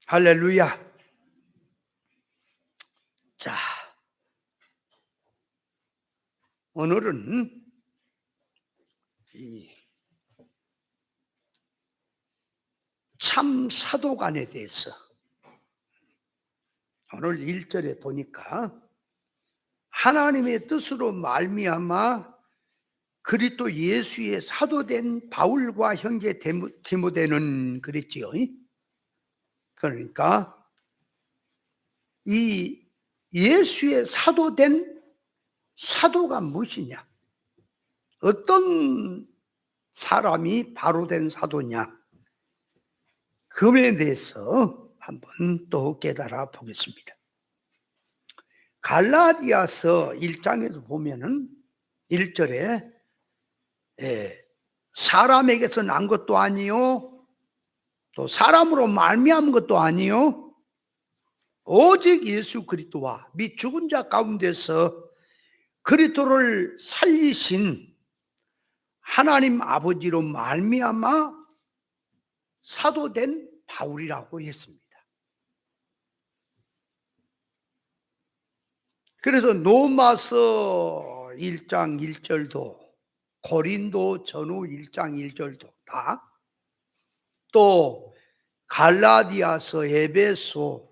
할렐루야. 자, 오늘은 이 참 사도간에 대해서 오늘 1절에 보니까 하나님의 뜻으로 말미암아 그리스도 예수의 사도된 바울과 형제 디모데는 그랬지요. 그러니까 이 예수의 사도된 사도가 무엇이냐? 어떤 사람이 바로 된 사도냐? 그에 대해서 한번 또 깨달아 보겠습니다. 갈라디아서 1장에서 보면은 1절에 사람에게서 난 것도 아니요 또 사람으로 말미암은 것도 아니요 오직 예수 그리스도와 및 죽은 자 가운데서 그리스도를 살리신 하나님 아버지로 말미암아 사도된 바울이라고 했습니다. 그래서 로마서 1장 1절도 고린도 전후 1장 1절도 다, 또 갈라디아서, 에베소,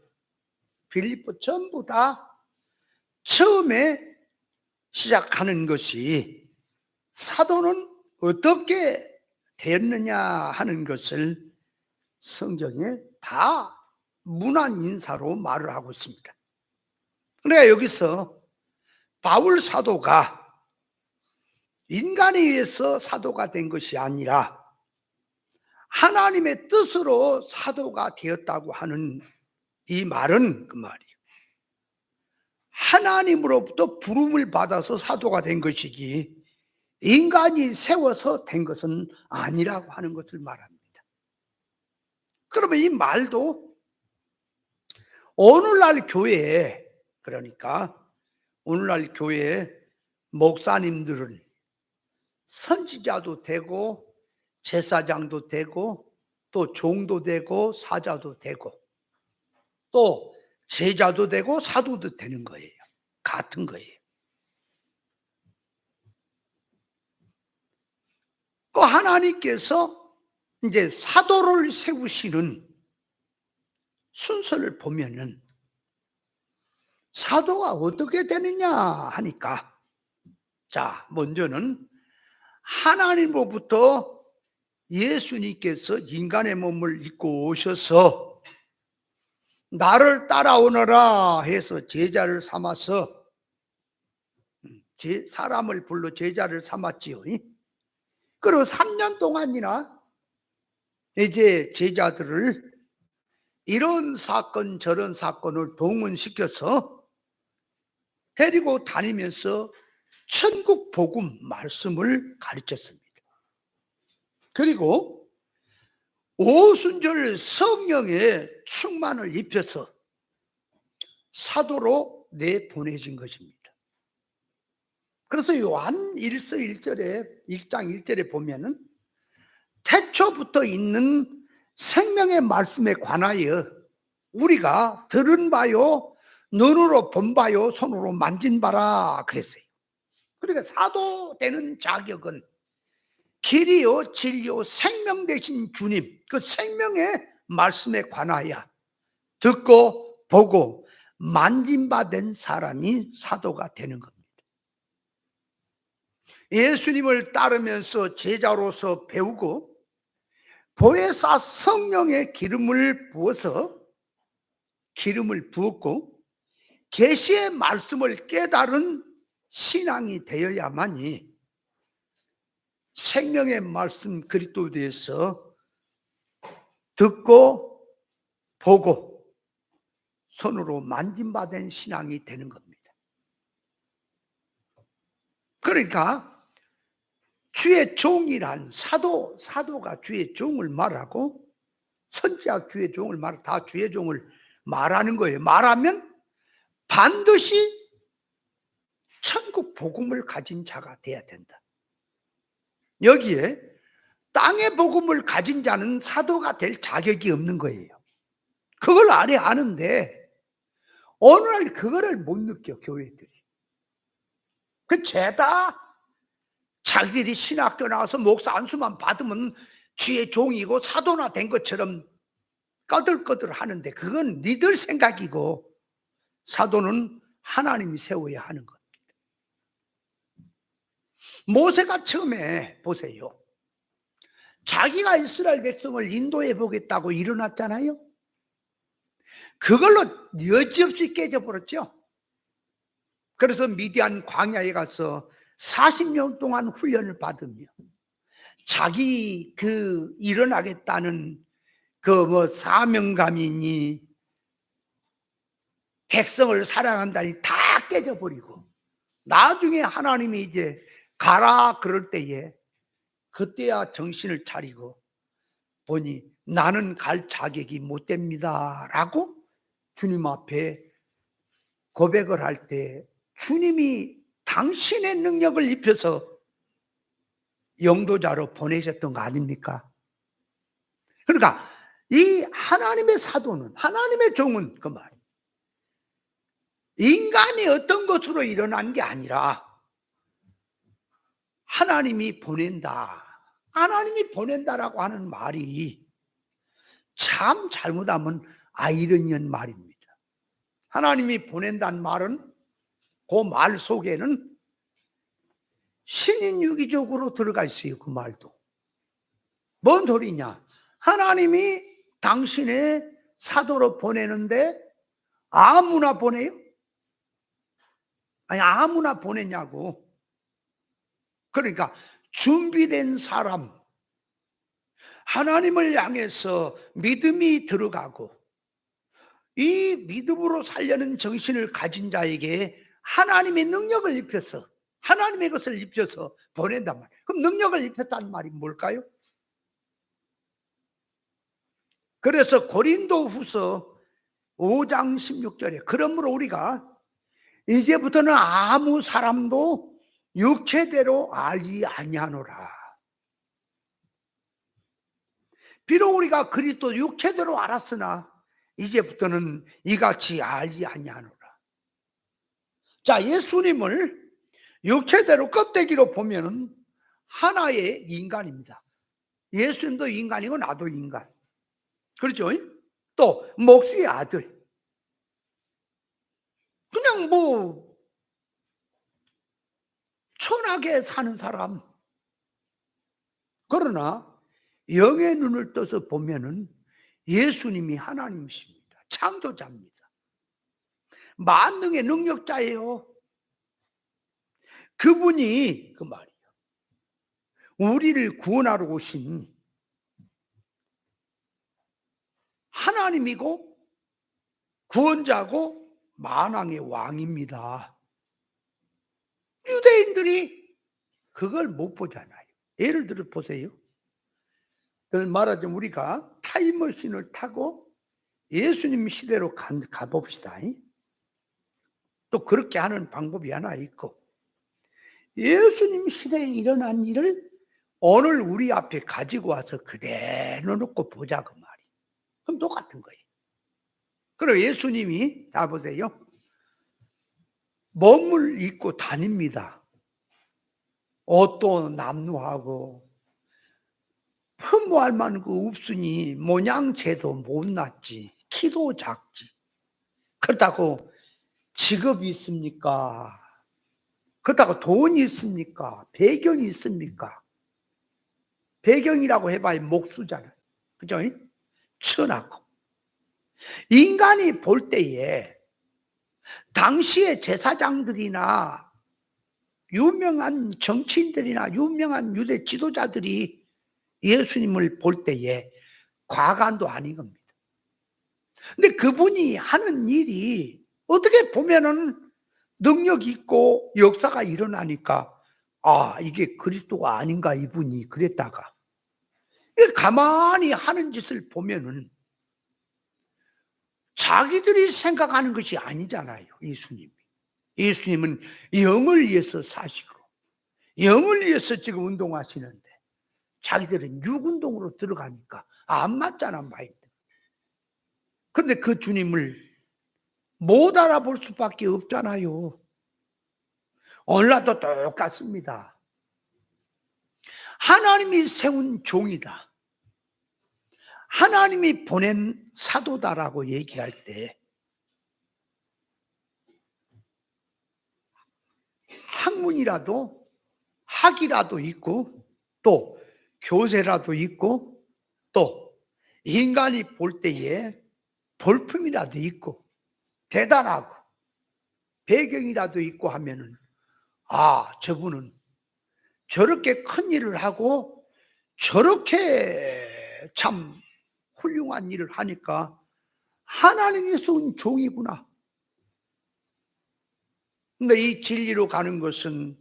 빌립보 전부 다 처음에 시작하는 것이 사도는 어떻게 되었느냐 하는 것을 성경에 다 문안 인사로 말을 하고 있습니다. 그러니까 여기서 바울 사도가 인간에 의해서 사도가 된 것이 아니라 하나님의 뜻으로 사도가 되었다고 하는 이 말은 그 말이에요. 하나님으로부터 부름을 받아서 사도가 된 것이지 인간이 세워서 된 것은 아니라고 하는 것을 말합니다. 그러면 이 말도 오늘날 교회에, 그러니까 오늘날 교회에 목사님들은 선지자도 되고 제사장도 되고 또 종도 되고 사자도 되고 또 제자도 되고 사도도 되는 거예요. 같은 거예요. 그 하나님께서 이제 사도를 세우시는 순서를 보면은 사도가 어떻게 되느냐 하니까, 자, 먼저는 하나님으로부터 예수님께서 인간의 몸을 입고 오셔서 나를 따라오너라 해서 제자를 삼아서 사람을 불러 제자를 삼았지요. 그리고 3년 동안이나 이제 제자들을 이런 사건 저런 사건을 동원시켜서 데리고 다니면서 천국 복음 말씀을 가르쳤습니다. 그리고 오순절 성령의 충만을 입혀서 사도로 내보내진 것입니다. 그래서 요한 1서 1절에 1장 1절에 보면은 태초부터 있는 생명의 말씀에 관하여 우리가 들은 바요 눈으로 본 바요 손으로 만진 바라 그랬어요. 그러니까 사도 되는 자격은 길이요 진리요 생명 되신 주님 그 생명의 말씀에 관하여 듣고 보고 만진 바 된 사람이 사도가 되는 겁니다. 예수님을 따르면서 제자로서 배우고 보혜사 성령의 기름을 부었고 계시의 말씀을 깨달은 신앙이 되어야만이 생명의 말씀 그리스도에 대해서 듣고 보고 손으로 만진받은 신앙이 되는 겁니다. 그러니까 주의 종이란 사도가 주의 종을 말하고 선지자 주의 종을 말하고 다 주의 종을 말하는 거예요. 말하면 반드시 천국 복음을 가진 자가 돼야 된다. 여기에 땅의 복음을 가진 자는 사도가 될 자격이 없는 거예요. 그걸 알아야 아는데 어느 날 그거를 못 느껴 교회들이. 그 죄다 자기들이 신학교 나와서 목사 안수만 받으면 주의 종이고 사도나 된 것처럼 꺼들꺼들 하는데 그건 니들 생각이고 사도는 하나님이 세워야 하는 것. 모세가 처음에 보세요. 자기가 이스라엘 백성을 인도해 보겠다고 일어났잖아요. 그걸로 여지없이 깨져버렸죠. 그래서 미디안 광야에 가서 40년 동안 훈련을 받으며 자기 그 일어나겠다는 그 뭐 사명감이니 백성을 사랑한다니 다 깨져버리고 나중에 하나님이 이제 가라 그럴 때에 그때야 정신을 차리고 보니 나는 갈 자격이 못 됩니다 라고 주님 앞에 고백을 할 때 주님이 당신의 능력을 입혀서 영도자로 보내셨던 거 아닙니까? 그러니까 이 하나님의 사도는, 하나님의 종은 그 말, 인간이 어떤 것으로 일어난 게 아니라 하나님이 보낸다, 하나님이 보낸다라고 하는 말이 참 잘못하면 아이러니한 말입니다. 하나님이 보낸다는 말은 그 말 속에는 신인유기적으로 들어가 있어요. 그 말도. 뭔 소리냐? 하나님이 당신의 사도로 보내는데 아무나 보내요? 아니 아무나 보내냐고. 그러니까 준비된 사람, 하나님을 향해서 믿음이 들어가고 이 믿음으로 살려는 정신을 가진 자에게 하나님의 능력을 입혀서, 하나님의 것을 입혀서 보낸단 말이에요. 그럼 능력을 입혔다는 말이 뭘까요? 그래서 고린도후서 5장 16절에 그러므로 우리가 이제부터는 아무 사람도 육체대로 알지 아니하노라. 비록 우리가 그리스도 육체대로 알았으나 이제부터는 이같이 알지 아니하노라. 자, 예수님을 육체대로 껍데기로 보면은 하나의 인간입니다. 예수님도 인간이고 나도 인간. 그렇죠? 또 목수의 아들. 그냥 뭐 천하게 사는 사람. 그러나 영의 눈을 떠서 보면은 예수님이 하나님이십니다. 창조자입니다. 만능의 능력자예요. 그분이 그 말이에요. 우리를 구원하러 오신 하나님이고 구원자고 만왕의 왕입니다. 유대인들이 그걸 못 보잖아요. 예를 들어 보세요. 말하자면 우리가 타임머신을 타고 예수님 시대로 가봅시다. 또 그렇게 하는 방법이 하나 있고, 예수님 시대에 일어난 일을 오늘 우리 앞에 가지고 와서 그대로 놓고 보자 그 말이. 그럼 똑같은 거예요. 그리고 예수님이 다 보세요. 몸을 입고 다닙니다. 옷도 남루하고 흠모할 만한 거 없으니 모양새도 못났지, 키도 작지. 그렇다고 직업이 있습니까? 그렇다고 돈이 있습니까? 배경이 있습니까? 배경이라고 해봐야 목수잖아요. 그죠? 천하고. 인간이 볼 때에 당시의 제사장들이나 유명한 정치인들이나 유명한 유대 지도자들이 예수님을 볼 때에 과간도 아닌 겁니다. 근데 그분이 하는 일이 어떻게 보면은 능력 있고 역사가 일어나니까 아, 이게 그리스도가 아닌가 이분이 그랬다가 가만히 하는 짓을 보면은 자기들이 생각하는 것이 아니잖아요. 예수님이. 예수님은 영을 위해서 사시고 영을 위해서 지금 운동하시는데 자기들은 육운동으로 들어가니까 안 맞잖아 마인드. 그런데 그 주님을 못 알아볼 수밖에 없잖아요. 오늘날도 똑같습니다. 하나님이 세운 종이다, 하나님이 보낸 사도다라고 얘기할 때 학문이라도 학이라도 있고 또 교세라도 있고 또 인간이 볼 때에 볼품이라도 있고 대단하고 배경이라도 있고 하면은 아, 저분은 저렇게 큰 일을 하고 저렇게 참 훌륭한 일을 하니까 하나님이 쏜 종이구나. 근데 이 진리로 가는 것은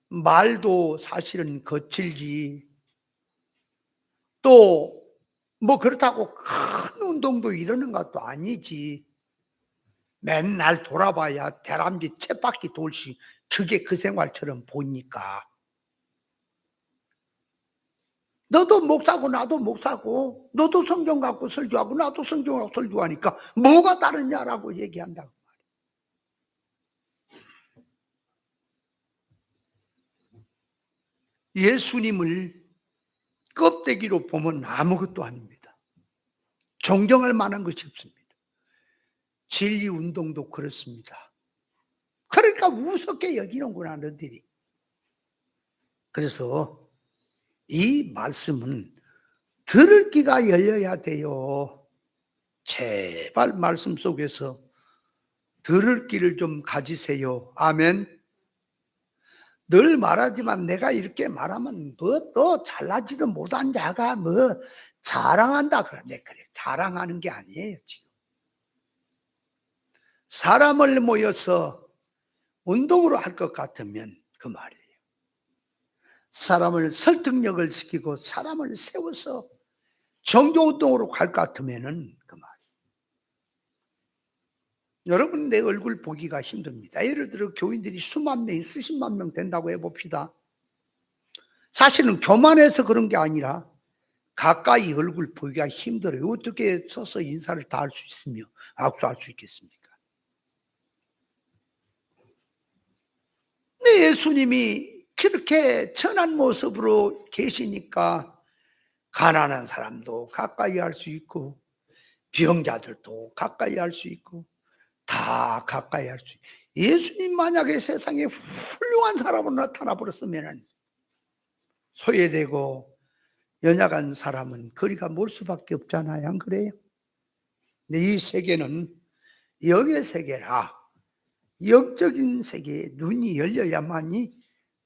말도 사실은 거칠지, 또 뭐 그렇다고 큰 운동도 이러는 것도 아니지. 맨날 돌아봐야 대람쥐 쳇바퀴 돌씩 그게 그 생활처럼 보니까. 너도 목사고 나도 목사고 너도 성경 갖고 설교하고 나도 성경 갖고 설교하니까 뭐가 다르냐라고 얘기한다고. 예수님을 껍데기로 보면 아무것도 아닙니다. 존경할 만한 것이 없습니다. 진리 운동도 그렇습니다. 그러니까 우습게 여기는구나 너희들이. 그래서 이 말씀은 들을 귀가 열려야 돼요. 제발 말씀 속에서 들을 귀를 좀 가지세요. 아멘. 늘 말하지만 내가 이렇게 말하면 뭐 또 잘나지도 못한 자가 뭐 자랑한다 그러네. 그래, 자랑하는 게 아니에요 지금. 사람을 모여서 운동으로 할 것 같으면 그 말이에요. 사람을 설득력을 시키고 사람을 세워서 정교운동으로 갈 것 같으면은 그 말이에요. 여러분, 내 얼굴 보기가 힘듭니다. 예를 들어 교인들이 수만 명이 수십만 명 된다고 해봅시다. 사실은 교만해서 그런 게 아니라 가까이 얼굴 보기가 힘들어요. 어떻게 서서 인사를 다 할 수 있으며 악수할 수 있겠습니까? 근데 예수님이 그렇게 천한 모습으로 계시니까 가난한 사람도 가까이 할 수 있고 병자들도 가까이 할 수 있고 다 가까이 할 수 있고, 예수님 만약에 세상에 훌륭한 사람으로 나타나 버렸으면 소외되고 연약한 사람은 거리가 멀 수밖에 없잖아요. 안 그래요? 근데 이 세계는 영의 세계라 영적인 세계에 눈이 열려야만이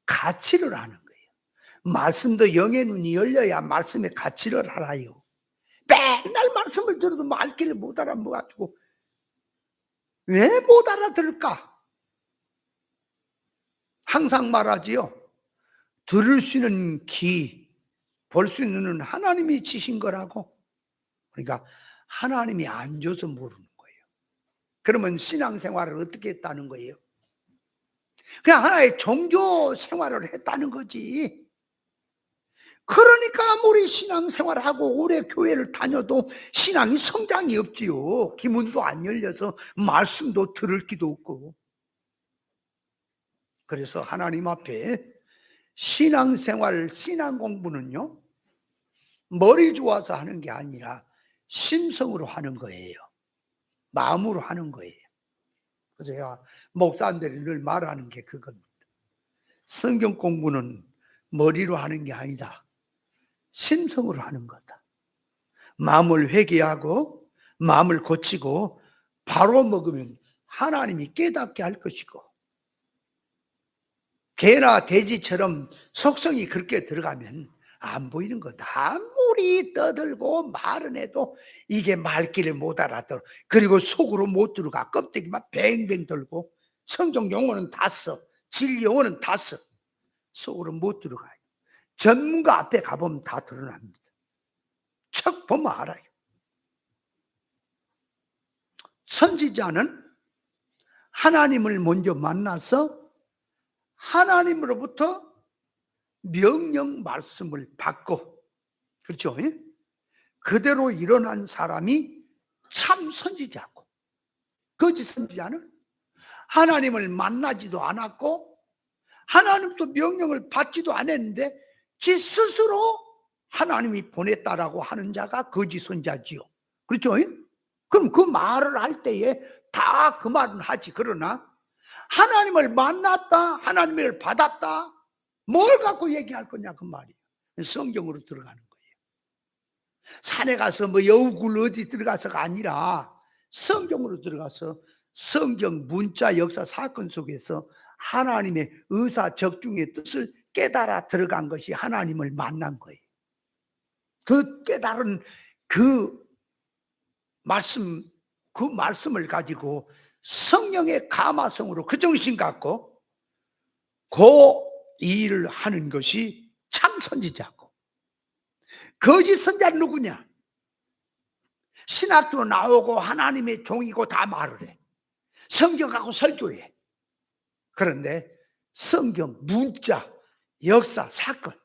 가치를 아는 거예요. 말씀도 영의 눈이 열려야 말씀의 가치를 알아요. 맨날 말씀을 들어도 말귀를 못 알아먹어가지고 왜 못 알아들을까? 항상 말하지요. 들을 수 있는 귀, 볼 수 있는 눈은 하나님이 지신 거라고. 그러니까 하나님이 안 줘서 모르는 거예요. 그러면 신앙생활을 어떻게 했다는 거예요? 그냥 하나의 종교 생활을 했다는 거지. 그러니까 아무리 신앙생활하고 오래 교회를 다녀도 신앙이 성장이 없지요. 기문도 안 열려서 말씀도 들을 기도 없고. 그래서 하나님 앞에 신앙생활, 신앙 공부는요, 머리 좋아서 하는 게 아니라 심성으로 하는 거예요. 마음으로 하는 거예요. 그래서 제가 목사님들이 늘 말하는 게 그겁니다. 성경 공부는 머리로 하는 게 아니다. 심성으로 하는 거다. 마음을 회개하고 마음을 고치고 바로 먹으면 하나님이 깨닫게 할 것이고, 개나 돼지처럼 속성이 그렇게 들어가면 안 보이는 거다. 아무리 떠들고 말은 해도 이게 말귀를 못 알아들어. 그리고 속으로 못 들어가. 껍데기만 뱅뱅 돌고 성경 용어는 다 써. 진리 용어는 다 써. 속으로 못 들어가요. 전문가 앞에 가보면 다 드러납니다. 척 보면 알아요. 선지자는 하나님을 먼저 만나서 하나님으로부터 명령 말씀을 받고, 그렇죠? 그대로 일어난 사람이 참 선지자고, 거짓 선지자는 하나님을 만나지도 않았고 하나님도 명령을 받지도 않았는데 지 스스로 하나님이 보냈다라고 하는 자가 거짓 선지자지요. 그렇죠? 그럼 그 말을 할 때에 다 그 말은 하지. 그러나 하나님을 만났다, 하나님을 받았다, 뭘 갖고 얘기할 거냐 그 말이에요. 성경으로 들어가는 거예요. 산에 가서 뭐 여우굴 어디 들어가서가 아니라 성경으로 들어가서 성경 문자 역사 사건 속에서 하나님의 의사 적중의 뜻을 깨달아 들어간 것이 하나님을 만난 거예요. 그 깨달은 그 말씀을 가지고 성령의 감화성으로 그 정신 갖고 그 일을 하는 것이 참 선지자고, 거짓 선지자는 누구냐? 신학교 나오고 하나님의 종이고 다 말을 해. 성경 갖고 설교해. 그런데 성경, 문자, 역사, 사건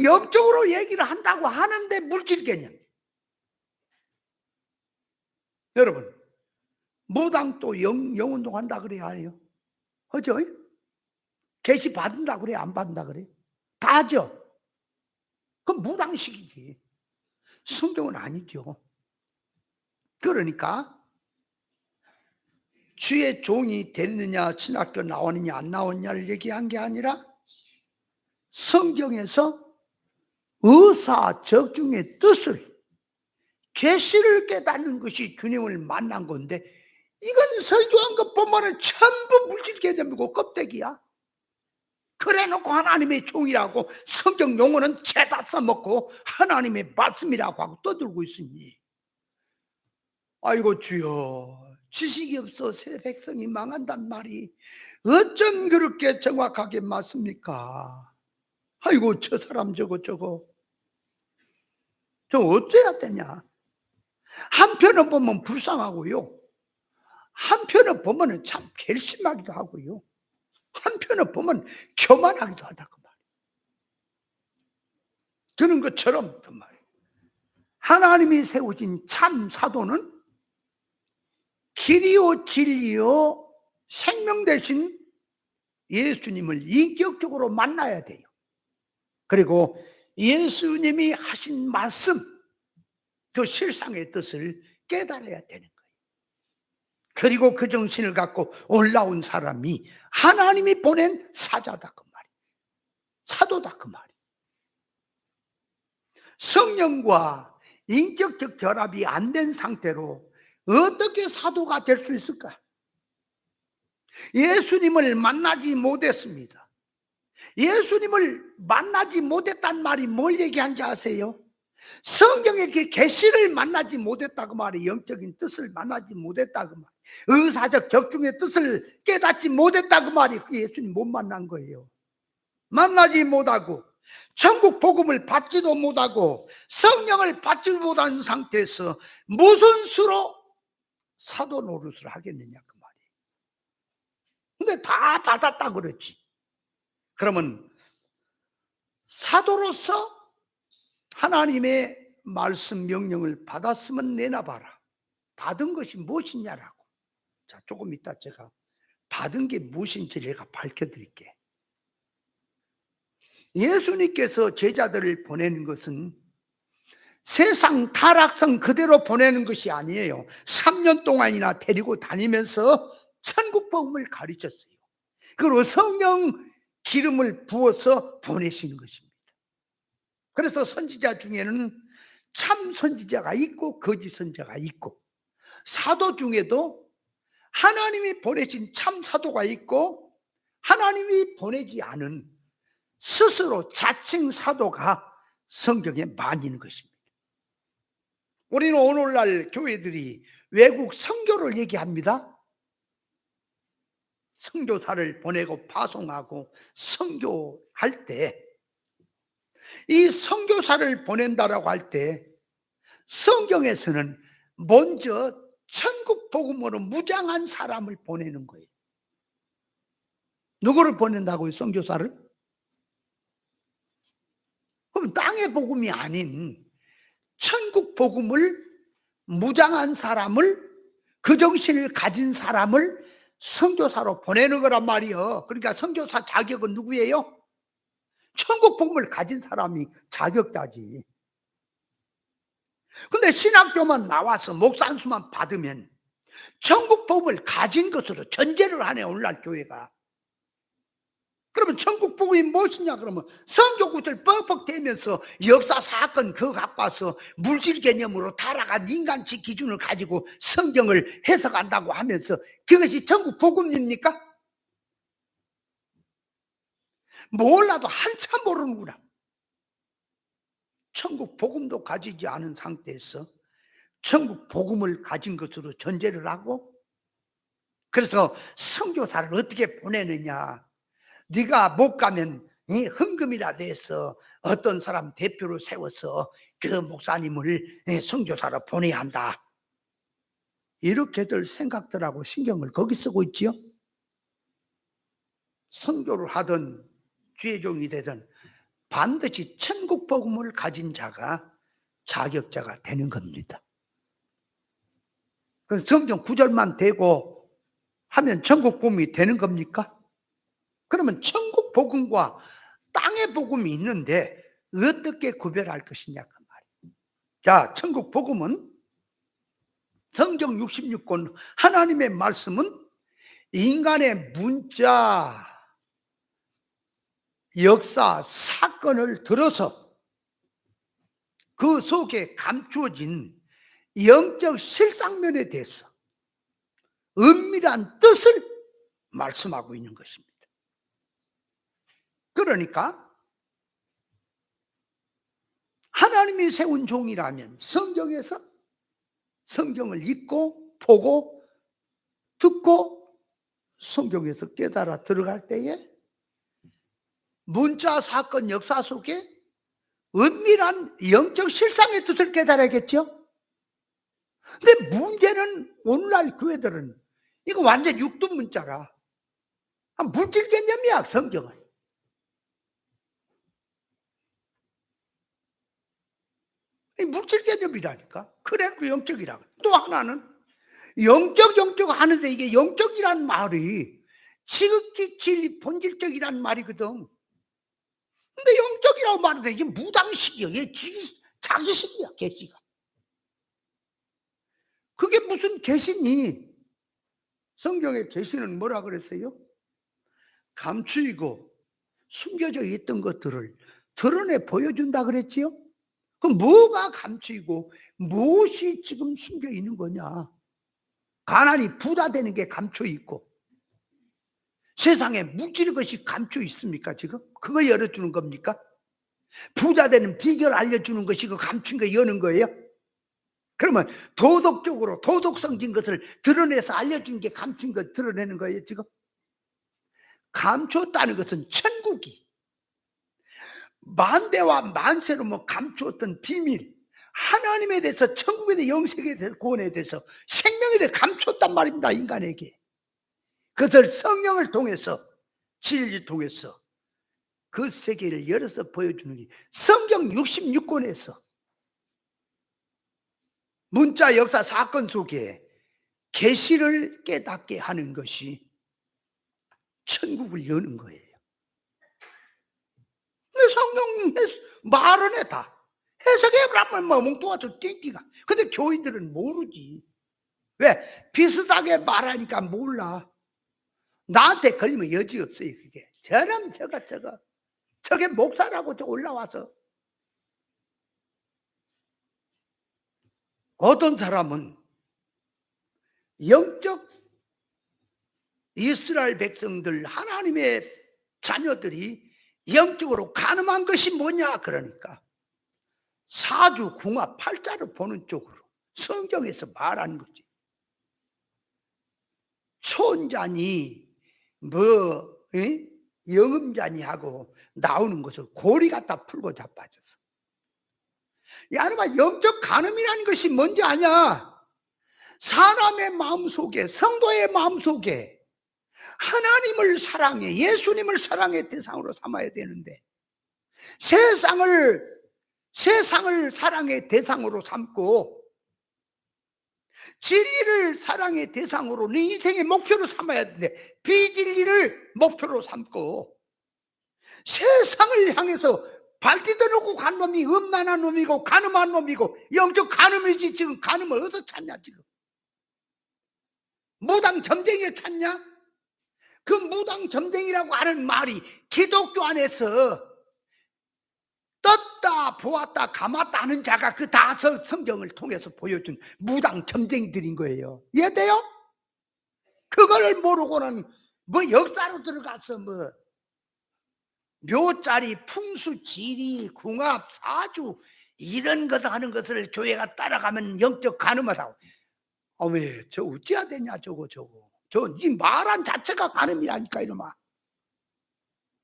영적으로 얘기를 한다고 하는데 물질 개념. 여러분, 무당도 영운동 한다 그래야 해요. 하죠? 계시 받는다 그래, 안 받는다 그래? 다 하죠. 그건 무당식이지. 성경은 아니죠. 그러니까 주의 종이 됐느냐, 신학교 나오느냐 안 나오느냐를 얘기한 게 아니라 성경에서 의사적중의 뜻을, 계시를 깨닫는 것이 주님을 만난 건데 이건 설교한 것 보면은 전부 물질 개념이고 껍데기야. 그래놓고 하나님의 종이라고 성경 용어는 죄다 써먹고 하나님의 말씀이라고 하고 떠들고 있으니, 아이고 주여, 지식이 없어 새 백성이 망한단 말이 어쩜 그렇게 정확하게 맞습니까? 아이고 저 사람 저거 저 어째야 되냐. 한편은 보면 불쌍하고요, 한편은 보면 참 괘씸하기도 하고요, 한편은 보면 교만하기도 하다 그 말. 드는 것처럼 그 말. 하나님이 세우신 참 사도는 길이요 진리요 생명 되신 예수님을 인격적으로 만나야 돼요. 그리고 예수님이 하신 말씀, 그 실상의 뜻을 깨달아야 되는 거예요. 그리고 그 정신을 갖고 올라온 사람이 하나님이 보낸 사자다 그 말이에요. 사도다 그 말이에요. 성령과 인격적 결합이 안 된 상태로 어떻게 사도가 될 수 있을까? 예수님을 만나지 못했습니다. 예수님을 만나지 못했단 말이 뭘 얘기한지 아세요? 성경의 그 계시를 만나지 못했다고 말이, 영적인 뜻을 만나지 못했다고 말이, 의사적 적중의 뜻을 깨닫지 못했다고 말이, 예수님 못 만난 거예요. 만나지 못하고 천국 복음을 받지도 못하고 성령을 받지 못한 상태에서 무슨 수로 사도 노릇을 하겠느냐 그 말이에요. 근데 다 받았다 그랬지. 그러면 사도로서 하나님의 말씀 명령을 받았으면 내놔봐라. 받은 것이 무엇이냐라고. 자, 조금 이따 제가 받은 게 무엇인지 내가 밝혀드릴게. 예수님께서 제자들을 보내는 것은 세상 타락성 그대로 보내는 것이 아니에요. 3년 동안이나 데리고 다니면서 천국 복음을 가르쳤어요. 그리고 성령 기름을 부어서 보내시는 것입니다. 그래서 선지자 중에는 참 선지자가 있고 거짓 선지자가 있고, 사도 중에도 하나님이 보내신 참 사도가 있고 하나님이 보내지 않은 스스로 자칭 사도가 성경에 많이 있는 것입니다. 우리는 오늘날 교회들이 외국 선교를 얘기합니다. 선교사를 보내고 파송하고 선교할 때, 이 선교사를 보낸다라고 할 때 성경에서는 먼저 천국 복음으로 무장한 사람을 보내는 거예요. 누구를 보낸다고요? 선교사를? 그럼 땅의 복음이 아닌 천국 복음을 무장한 사람을, 그 정신을 가진 사람을 선교사로 보내는 거란 말이에요. 그러니까 선교사 자격은 누구예요? 천국 복음을 가진 사람이 자격자지. 근데 신학교만 나와서 목사 안수만 받으면 천국 복음을 가진 것으로 전제를 하네, 오늘날 교회가. 그러면 천국 복음이 무엇이냐 그러면 성교구들 뻑뻑 대면서 역사 사건 그거 갖고 와서 물질 개념으로 타락한 인간치 기준을 가지고 성경을 해석한다고 하면서 그것이 천국 복음입니까? 몰라도 한참 모르는구나. 천국 복음도 가지지 않은 상태에서 천국 복음을 가진 것으로 전제를 하고, 그래서 선교사를 어떻게 보내느냐. 네가 못 가면 헌금이라도 해서 어떤 사람 대표로 세워서 그 목사님을 선교사로 보내야 한다. 이렇게들 생각들하고 신경을 거기 쓰고 있지요. 선교를 하든 주의종이 되든 반드시 천국 복음을 가진 자가 자격자가 되는 겁니다. 그래서 성경 구절만 되고 하면 천국 복음이 되는 겁니까? 그러면 천국 복음과 땅의 복음이 있는데 어떻게 구별할 것이냐 그 말이에요. 자, 천국 복음은 성경 66권 하나님의 말씀은 인간의 문자, 역사, 사건을 들어서 그 속에 감추어진 영적 실상면에 대해서 은밀한 뜻을 말씀하고 있는 것입니다. 그러니까 하나님이 세운 종이라면 성경에서 성경을 읽고 보고 듣고 성경에서 깨달아 들어갈 때에 문자, 사건, 역사 속에 은밀한 영적 실상의 뜻을 깨달아야겠죠. 근데 문제는 오늘날 교회들은 이거 완전 육두문자라, 물질 개념이야 성경은. 물질 개념이라니까. 그래도 영적이라고. 또 하나는 영적 하는데 이게 영적이란 말이 지극히 진리 본질적이란 말이거든. 근데 영적이라고 말하는데 이게 무당식이야. 이게 자기식이야, 계시가. 그게 무슨 계시니? 성경의 계시는 뭐라 그랬어요? 감추이고 숨겨져 있던 것들을 드러내 보여준다 그랬지요? 그럼 뭐가 감추이고 무엇이 지금 숨겨 있는 거냐? 가난이 부자되는 게 감춰 있고 세상에 물질의 것이 감춰 있습니까 지금? 그걸 열어주는 겁니까? 부자되는 비결 알려주는 것이 그 감춘 거 여는 거예요? 그러면 도덕적으로 도덕성진 것을 드러내서 알려준 게 감춘 거 드러내는 거예요 지금? 감췄다는 것은 천국이 만대와 만세로 뭐 감추었던 비밀, 하나님에 대해서, 천국에 대해서, 영생에 대해서, 구원에 대해서, 생명에 대해서 감췄단 말입니다 인간에게. 그것을 성령을 통해서, 진리를 통해서 그 세계를 열어서 보여주는 게 성경 66권에서 문자, 역사, 사건 속에 계시를 깨닫게 하는 것이 천국을 여는 거예요. 근데 성경 말은 해 다. 해석해보라면 뭐 몽뚱아도 띵띵가. 근데 교인들은 모르지. 왜? 비슷하게 말하니까 몰라. 나한테 걸리면 여지 없어요 그게. 저놈 저게 목사라고 저 올라와서. 어떤 사람은 영적 이스라엘 백성들, 하나님의 자녀들이 영적으로 가늠한 것이 뭐냐 그러니까 사주, 궁합, 팔자를 보는 쪽으로 성경에서 말하는 거지. 손자니 뭐 영음자니 하고 나오는 것을 고리 갖다 풀고 자빠졌어. 야놈아, 영적 간음이라는 것이 뭔지 아냐? 사람의 마음속에, 성도의 마음속에 하나님을 사랑해, 예수님을 사랑의 대상으로 삼아야 되는데 세상을 사랑의 대상으로 삼고 진리를 사랑의 대상으로 네 인생의 목표로 삼아야 되는데 비진리를 목표로 삼고 세상을 향해서 발디뎌놓고 간 놈이 음란한 놈이고 간음한 놈이고 영적 간음이지. 지금 간음을 어디서 찾냐? 지금 무당 점쟁이에 찾냐? 그 무당 점쟁이라고 하는 말이 기독교 안에서 떴다 보았다 감았다 하는 자가 그 다섯 성경을 통해서 보여준 무당 점쟁이들인 거예요. 이해돼요? 그걸 모르고는 뭐 역사로 들어가서 뭐 묘자리 풍수 지리 궁합 사주 이런 것을 하는 것을 교회가 따라가면 영적 간음하다고. 왜 저 어찌해야 되냐 저거 이 말한 자체가 간음이라니까 이놈아.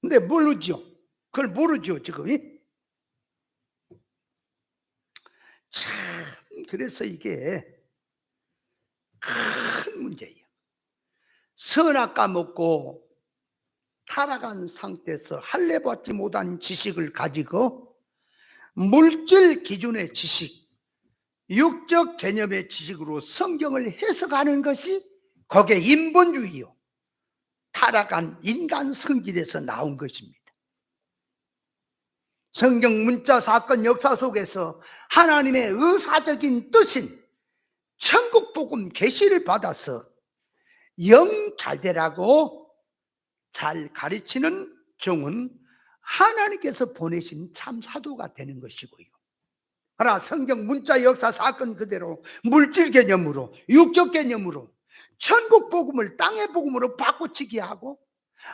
근데 모르죠. 그걸 모르죠 지금. 참 그래서 이게 큰 문제예요. 선악 까먹고 타락한 상태에서 할례받지 못한 지식을 가지고 물질 기준의 지식, 육적 개념의 지식으로 성경을 해석하는 것이 그게 인본주의요. 타락한 인간 성질에서 나온 것입니다. 성경 문자 사건 역사 속에서 하나님의 의사적인 뜻인 천국 복음 계시를 받아서 영 잘되라고 잘 가르치는 종은 하나님께서 보내신 참 사도가 되는 것이고요. 그러나 성경 문자 역사 사건 그대로 물질 개념으로 육적 개념으로 천국 복음을 땅의 복음으로 바꿔치기 하고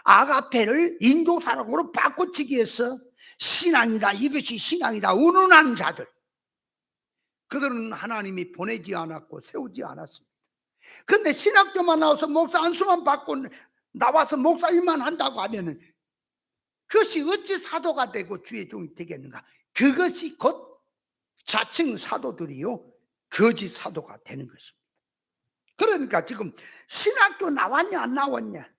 아가페를 인도 사랑으로 바꿔치기 해서 신앙이다 이것이 신앙이다 운운한 자들, 그들은 하나님이 보내지 않았고 세우지 않았습니다. 그런데 신학교만 나와서 목사 안수만 받고 나와서 목사 일만 한다고 하면은 그것이 어찌 사도가 되고 주의 종이 되겠는가? 그것이 곧 자칭 사도들이요 거짓 사도가 되는 것입니다. 그러니까 지금 신학교 나왔냐 안 나왔냐,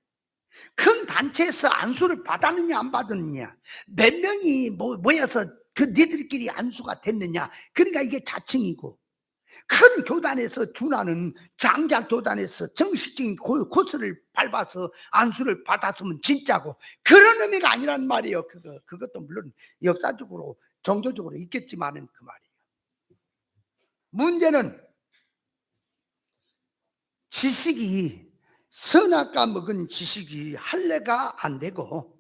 큰 단체에서 안수를 받았느냐 안 받았느냐, 몇 명이 모여서 그 니들끼리 안수가 됐느냐, 그러니까 이게 자칭이고, 큰 교단에서 준하는 장작 교단에서 정식적인 코스를 밟아서 안수를 받았으면 진짜고, 그런 의미가 아니란 말이에요. 그것도 물론 역사적으로 종교적으로 있겠지만은 그 말이에요. 문제는 지식이 선악과 먹은 지식이 할례가 안 되고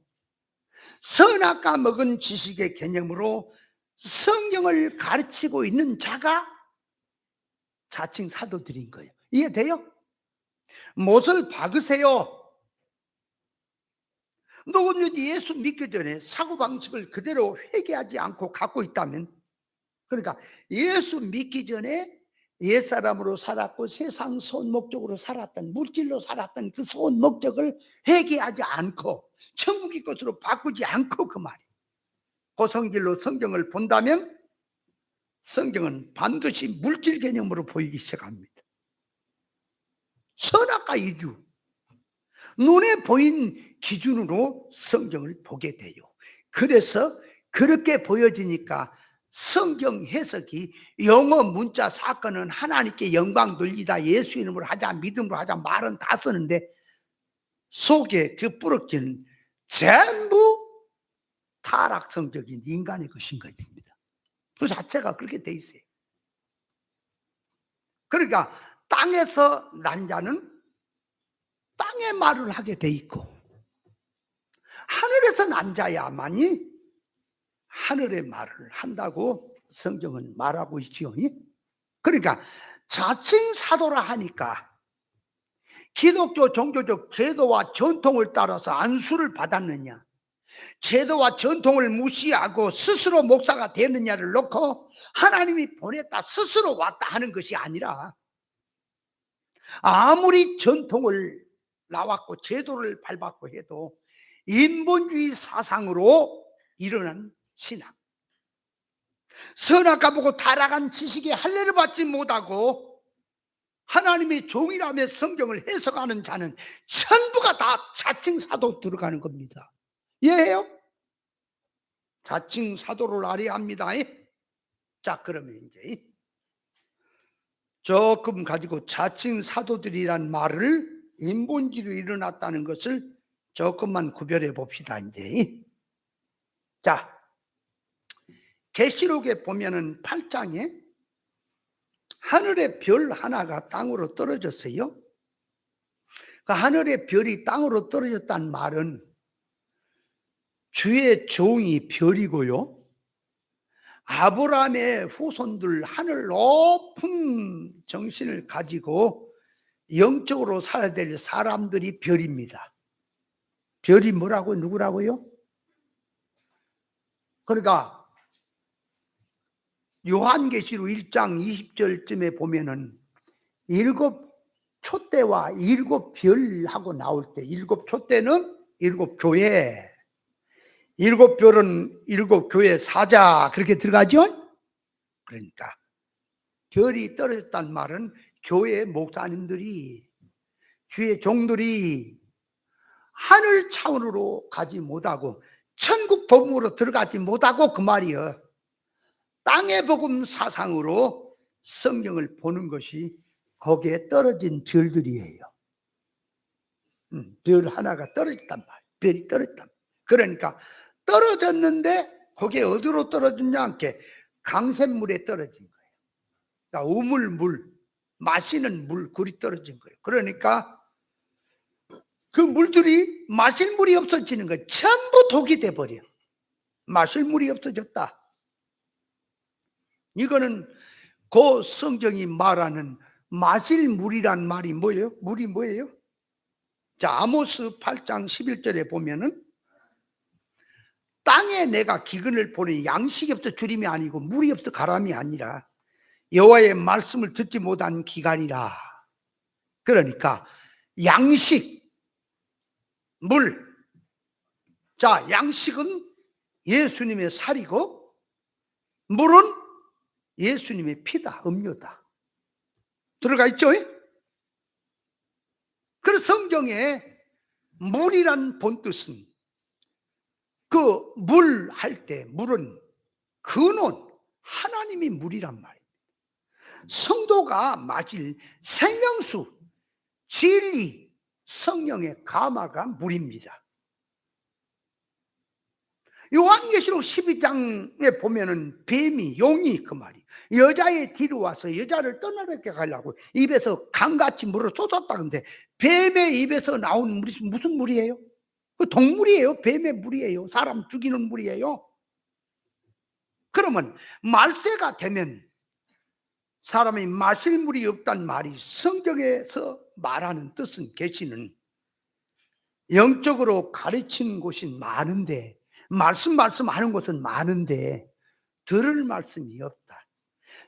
선악과 먹은 지식의 개념으로 성경을 가르치고 있는 자가 자칭 사도들인 거예요. 이해돼요? 못을 박으세요. 누구든지 예수 믿기 전에 사고방식을 그대로 회개하지 않고 갖고 있다면, 그러니까 예수 믿기 전에 옛사람으로 살았고 세상 소원 목적으로 살았던, 물질로 살았던 그 소원 목적을 회개하지 않고 천국의 것으로 바꾸지 않고, 그 말이에요. 그 성질로 성경을 본다면 성경은 반드시 물질 개념으로 보이기 시작합니다. 선악과 이주, 눈에 보인 기준으로 성경을 보게 돼요. 그래서 그렇게 보여지니까 성경 해석이 영어 문자 사건은 하나님께 영광 돌리다, 예수 이름으로 하자, 믿음으로 하자, 말은 다 쓰는데 속에 그 뿌럭기는 전부 타락성적인 인간의 것인 것입니다. 그 자체가 그렇게 돼 있어요. 그러니까 땅에서 난 자는 땅의 말을 하게 돼 있고, 하늘에서 난 자야만이 하늘의 말을 한다고 성경은 말하고 있지요. 그러니까 자칭 사도라 하니까 기독교 종교적 제도와 전통을 따라서 안수를 받았느냐, 제도와 전통을 무시하고 스스로 목사가 되느냐를 놓고 하나님이 보냈다, 스스로 왔다 하는 것이 아니라, 아무리 전통을 나왔고 제도를 밟았고 해도 인본주의 사상으로 일어난 신앙, 선악과 보고 타락한 지식에 할례를 받지 못하고 하나님의 종이라며 성경을 해석하는 자는 전부가 다 자칭 사도 들어가는 겁니다. 이해해요? 자칭 사도를 알아야 합니다. 자, 그러면 이제 조금 가지고 자칭 사도들이란 말을 인본주의로 일어났다는 것을 조금만 구별해 봅시다. 이제 자, 계시록에 보면은 8장에 하늘의 별 하나가 땅으로 떨어졌어요. 그 하늘의 별이 땅으로 떨어졌다는 말은 주의 종이 별이고요, 아브라함의 후손들 하늘 높은 정신을 가지고 영적으로 살아야 될 사람들이 별입니다. 별이 뭐라고, 누구라고요? 그러니까 요한계시록 1장 20절쯤에 보면은 7 촛대와 7 별하고 나올 때, 7 촛대는 7 교회, 7 별은 7 교회 사자, 그렇게 들어가죠. 그러니까 별이 떨어졌단 말은 교회 목사님들이, 주의 종들이 하늘 차원으로 가지 못하고 천국 복음으로 들어가지 못하고, 그 말이요, 땅의 복음 사상으로 성경을 보는 것이 거기에 떨어진 별들이에요. 별 하나가 떨어졌단 말이에요. 별이 떨어졌단 말이에요. 그러니까 떨어졌는데 거기에 어디로 떨어졌냐 함께 강샘물에 떨어진 거예요. 그러니까 우물물, 마시는 물, 그리 떨어진 거예요. 그러니까 그 물들이 마실 물이 없어지는 거예요. 전부 독이 돼버려. 마실 물이 없어졌다. 이거는 그 성경이 말하는 마실 물이란 말이 뭐예요? 물이 뭐예요? 자, 아모스 8장 11절에 보면은 땅에 내가 기근을 보내 양식이 없어 주림이 아니고 물이 없어 가람이 아니라 여호와의 말씀을 듣지 못한 기간이라. 그러니까 양식, 물. 자, 양식은 예수님의 살이고 물은 예수님의 피다, 음료다. 들어가 있죠? 그래서 성경에 물이란 본뜻은 그 물 할 때, 물은 근원, 하나님이 물이란 말입니다. 성도가 마실 생명수, 진리, 성령의 가마가 물입니다. 요한계시록 12장에 보면은 뱀이, 용이, 그 말이 여자의 뒤로 와서 여자를 떠나게 하려고 입에서 강같이 물을 쏟았다는데, 뱀의 입에서 나온 물이 무슨 물이에요? 그 동물이에요. 뱀의 물이에요. 사람 죽이는 물이에요. 그러면 말세가 되면 사람이 마실 물이 없단 말이, 성경에서 말하는 뜻은, 계시는 영적으로 가르치는 곳이 많은데, 말씀하는 곳은 많은데 들을 말씀이 없다.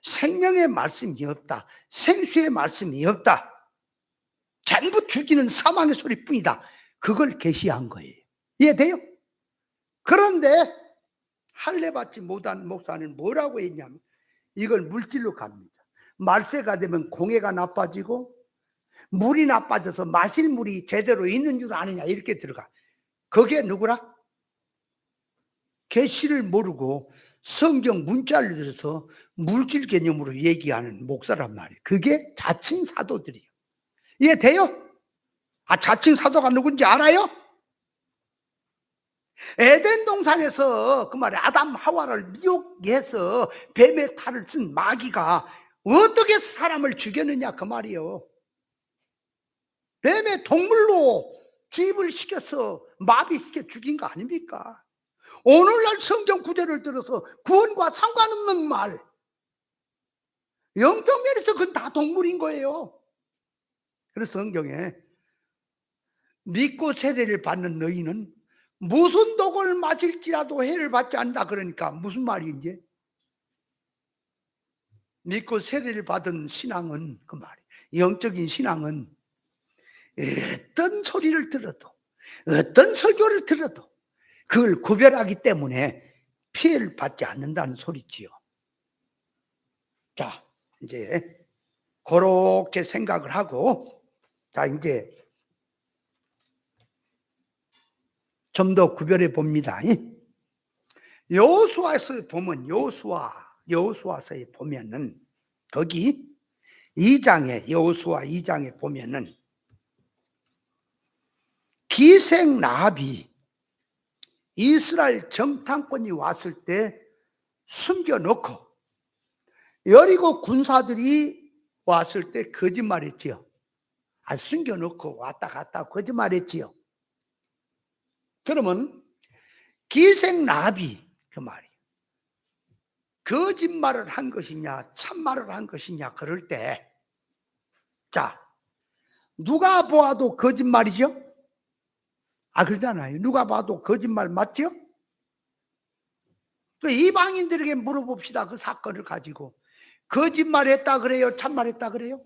생명의 말씀이 없다. 생수의 말씀이 없다. 전부 죽이는 사망의 소리뿐이다. 그걸 계시한 거예요. 이해돼요? 그런데 할례 받지 못한 목사는 뭐라고 했냐면 이걸 물질로 갑니다. 말세가 되면 공해가 나빠지고 물이 나빠져서 마실 물이 제대로 있는 줄 아느냐, 이렇게 들어가. 그게 누구라? 계시를 모르고 성경 문자를 들어서 물질 개념으로 얘기하는 목사란 말이에요. 그게 자칭 사도들이에요. 이해돼요? 자칭 사도가 누군지 알아요? 에덴 동산에서 그 말에 아담 하와를 미혹해서 뱀의 탈을 쓴 마귀가 어떻게 사람을 죽였느냐, 그 말이에요. 뱀의 동물로 주입을 시켜서 마비시켜 죽인 거 아닙니까? 오늘날 성경 구절을 들어서 구원과 상관없는 말, 영적 면에서 그건 다 동물인 거예요. 그래서 성경에 믿고 세례를 받는 너희는 무슨 독을 맞을지라도 해를 받지 않는다. 그러니까 무슨 말인지, 믿고 세례를 받은 신앙은, 그 말이에요, 영적인 신앙은 어떤 소리를 들어도, 어떤 설교를 들어도 그걸 구별하기 때문에 피해를 받지 않는다는 소리지요. 자, 이제 그렇게 생각을 하고, 자, 이제 좀 더 구별해 봅니다. 여호수아서에 보면, 여호수아서에 보면은 거기 2장에, 여호수아 2장에 보면은 기생 라합이 이스라엘 정탐꾼이 왔을 때 숨겨놓고 여리고 군사들이 왔을 때 거짓말했지요. 숨겨놓고 왔다 갔다 거짓말했지요. 그러면 기생 라합이 그 말이에요. 거짓말을 한 것이냐 참말을 한 것이냐 그럴 때 자, 누가 보아도 거짓말이죠? 그러잖아요. 누가 봐도 거짓말 맞죠? 이방인들에게 물어봅시다. 그 사건을 가지고 거짓말했다 그래요? 참말했다 그래요?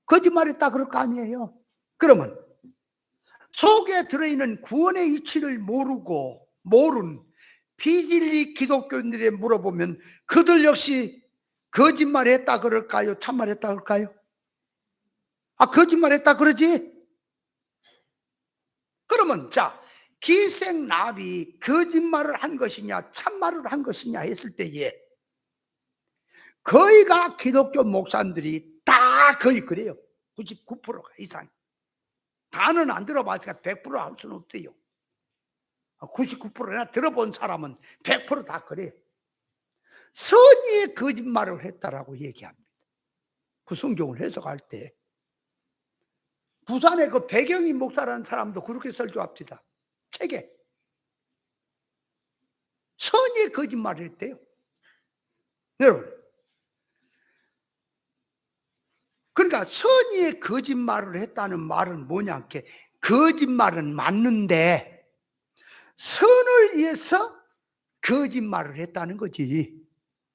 거짓말했다 그럴 거 아니에요. 그러면 속에 들어있는 구원의 이치를 모른 비진리 기독교인들에 물어보면 그들 역시 거짓말했다 그럴까요? 참말했다 그럴까요? 거짓말했다 그러지? 그러면 자, 기생 라합이 거짓말을 한 것이냐 참말을 한 것이냐 했을 때에 거의가 기독교 목사님들이 다 거의 그래요. 99%가 이상. 다는 안 들어봤으니까 100%할 수는 없어요. 99%나 들어본 사람은 100%다 그래요. 선의의 거짓말을 했다라고 얘기합니다. 그 성경을 해석할 때 부산의 그 배경희 목사라는 사람도 그렇게 설교합니다. 책에 선의의 거짓말을 했대요. 여러분, 그러니까 선의의 거짓말을 했다는 말은 뭐냐? 거짓말은 맞는데 선을 위해서 거짓말을 했다는 거지.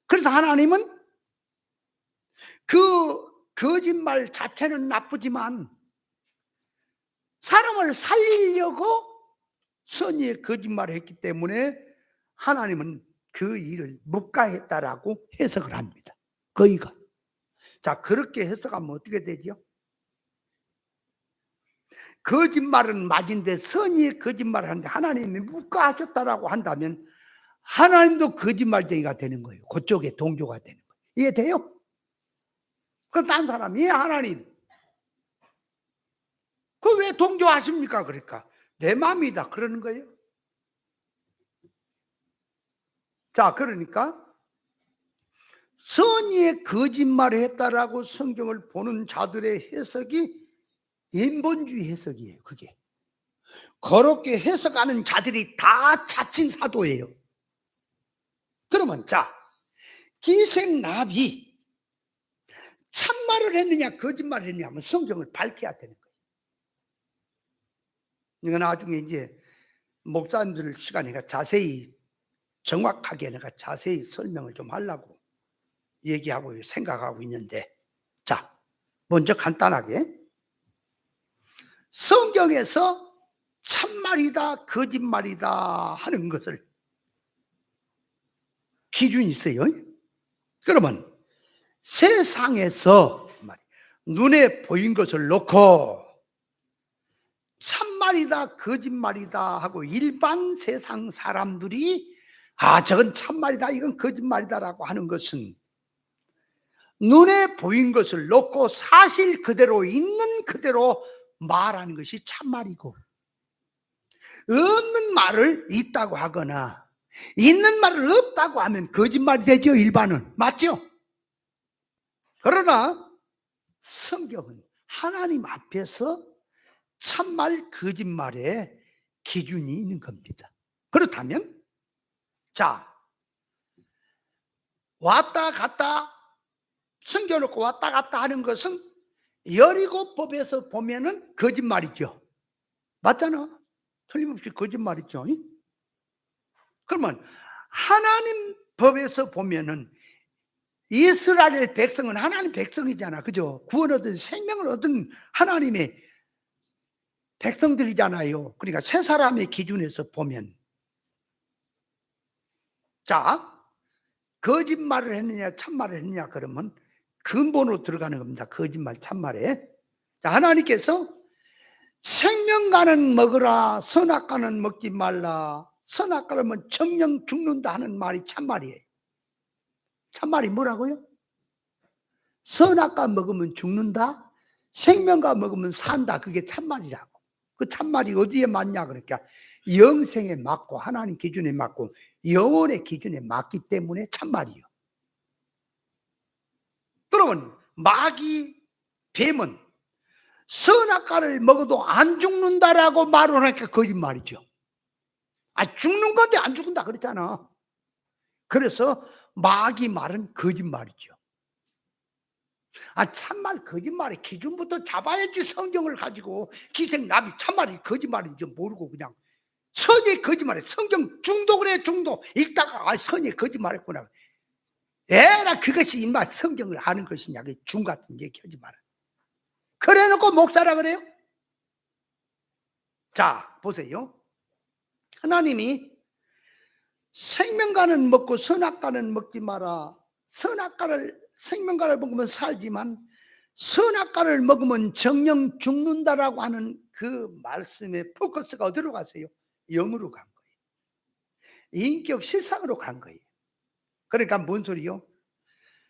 그래서 하나님은 그 거짓말 자체는 나쁘지만 사람을 살리려고 선의의 거짓말을 했기 때문에 하나님은 그 일을 묵과했다라고 해석을 합니다. 거의가. 자, 그렇게 해석하면 어떻게 되죠? 거짓말은 맞은데 선의의 거짓말을 하는데 하나님이 묵과하셨다라고 한다면 하나님도 거짓말쟁이가 되는 거예요. 그쪽에 동조가 되는 거예요. 이해돼요? 그럼 딴 사람이 하나님 그 왜 동조하십니까? 그러니까 내 마음이다 그러는 거예요. 자, 그러니까 선의의 거짓말을 했다라고 성경을 보는 자들의 해석이 인본주의 해석이에요. 그게 그렇게 해석하는 자들이 다 자칭 사도예요. 그러면 자, 기생 라합이 참말을 했느냐 거짓말을 했느냐 하면 성경을 밝혀야 되는 거예요. 이건 나중에 이제 목사님들 시간에 자세히 정확하게 내가 자세히 설명을 좀 하려고 얘기하고 생각하고 있는데, 자, 먼저 간단하게 성경에서 참말이다 거짓말이다 하는 것을 기준이 있어요. 그러면 세상에서 눈에 보인 것을 놓고 참말이다 거짓말이다 하고 일반 세상 사람들이 저건 참말이다 이건 거짓말이다라고 하는 것은 눈에 보인 것을 놓고 사실 그대로 있는 그대로 말하는 것이 참말이고, 없는 말을 있다고 하거나 있는 말을 없다고 하면 거짓말이 되죠. 일반은 맞죠? 그러나 성경은 하나님 앞에서 참말 거짓말의 기준이 있는 겁니다. 그렇다면 자, 왔다 갔다 숨겨놓고 왔다 갔다 하는 것은 여리고법에서 보면은 거짓말이죠. 맞잖아. 틀림없이 거짓말이죠. 그러면 하나님 법에서 보면은 이스라엘 백성은 하나님 백성이잖아. 그죠? 구원 얻은 생명을 얻은 하나님의 백성들이잖아요. 그러니까 세 사람의 기준에서 보면 자, 거짓말을 했느냐 참말을 했느냐 그러면 근본으로 들어가는 겁니다. 거짓말 참말에. 자, 하나님께서 생명과는 먹으라 선악과는 먹지 말라. 선악과는 정령 죽는다 하는 말이 참말이에요. 참말이 뭐라고요? 선악과 먹으면 죽는다, 생명과 먹으면 산다. 그게 참말이라고. 그 참말이 어디에 맞냐 그러니까 영생에 맞고 하나님 기준에 맞고 영혼의 기준에 맞기 때문에 참말이요. 그러면 마귀, 뱀은 선악과를 먹어도 안 죽는다라고 말을 하니까 거짓말이죠. 죽는 건데 안 죽는다 그랬잖아. 그래서 마귀 말은 거짓말이죠. 참말 거짓말의 기준부터 잡아야지. 성경을 가지고 기생나비 참말이 거짓말인지 모르고 그냥 선의 거짓말에 성경 중독을 해. 중독 읽다가 선의 거짓말했구나. 에라 그것이 인마 성경을 아는 것이냐. 중 같은 얘기 하지 마라. 그래놓고 목사라 그래요? 자 보세요. 하나님이 생명과는 먹고 선악과는 먹지 마라. 생명과를 먹으면 살지만 선악과를 먹으면 정령 죽는다라고 하는 그 말씀의 포커스가 어디로 가세요? 영으로 간 거예요. 인격 실상으로 간 거예요. 그러니까 뭔 소리요?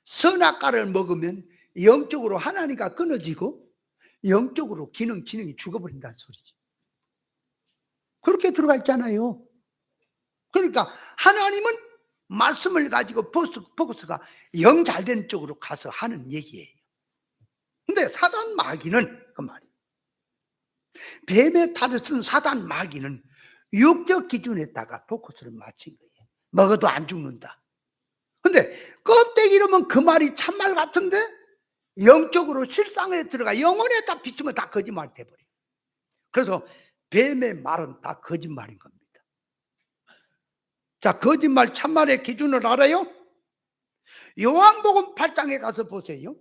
선악과를 먹으면 영적으로 하나님과 끊어지고 영적으로 지능이 죽어버린다는 소리지. 그렇게 들어가 있잖아요. 그러니까 하나님은 말씀을 가지고 포커스가 영 잘되는 쪽으로 가서 하는 얘기예요. 근데 사단 마귀는 그 말이에요. 뱀의 탈을 쓴 사단 마귀는 육적 기준에다가 포커스를 맞춘 거예요. 먹어도 안 죽는다. 근데 껍데기로면 그 말이 참말 같은데 영적으로 실상에 들어가 영혼에다 비추면 다 거짓말이 돼버려요. 그래서 뱀의 말은 다 거짓말인 겁니다. 자, 거짓말 참말의 기준을 알아요? 요한복음 8장에 가서 보세요.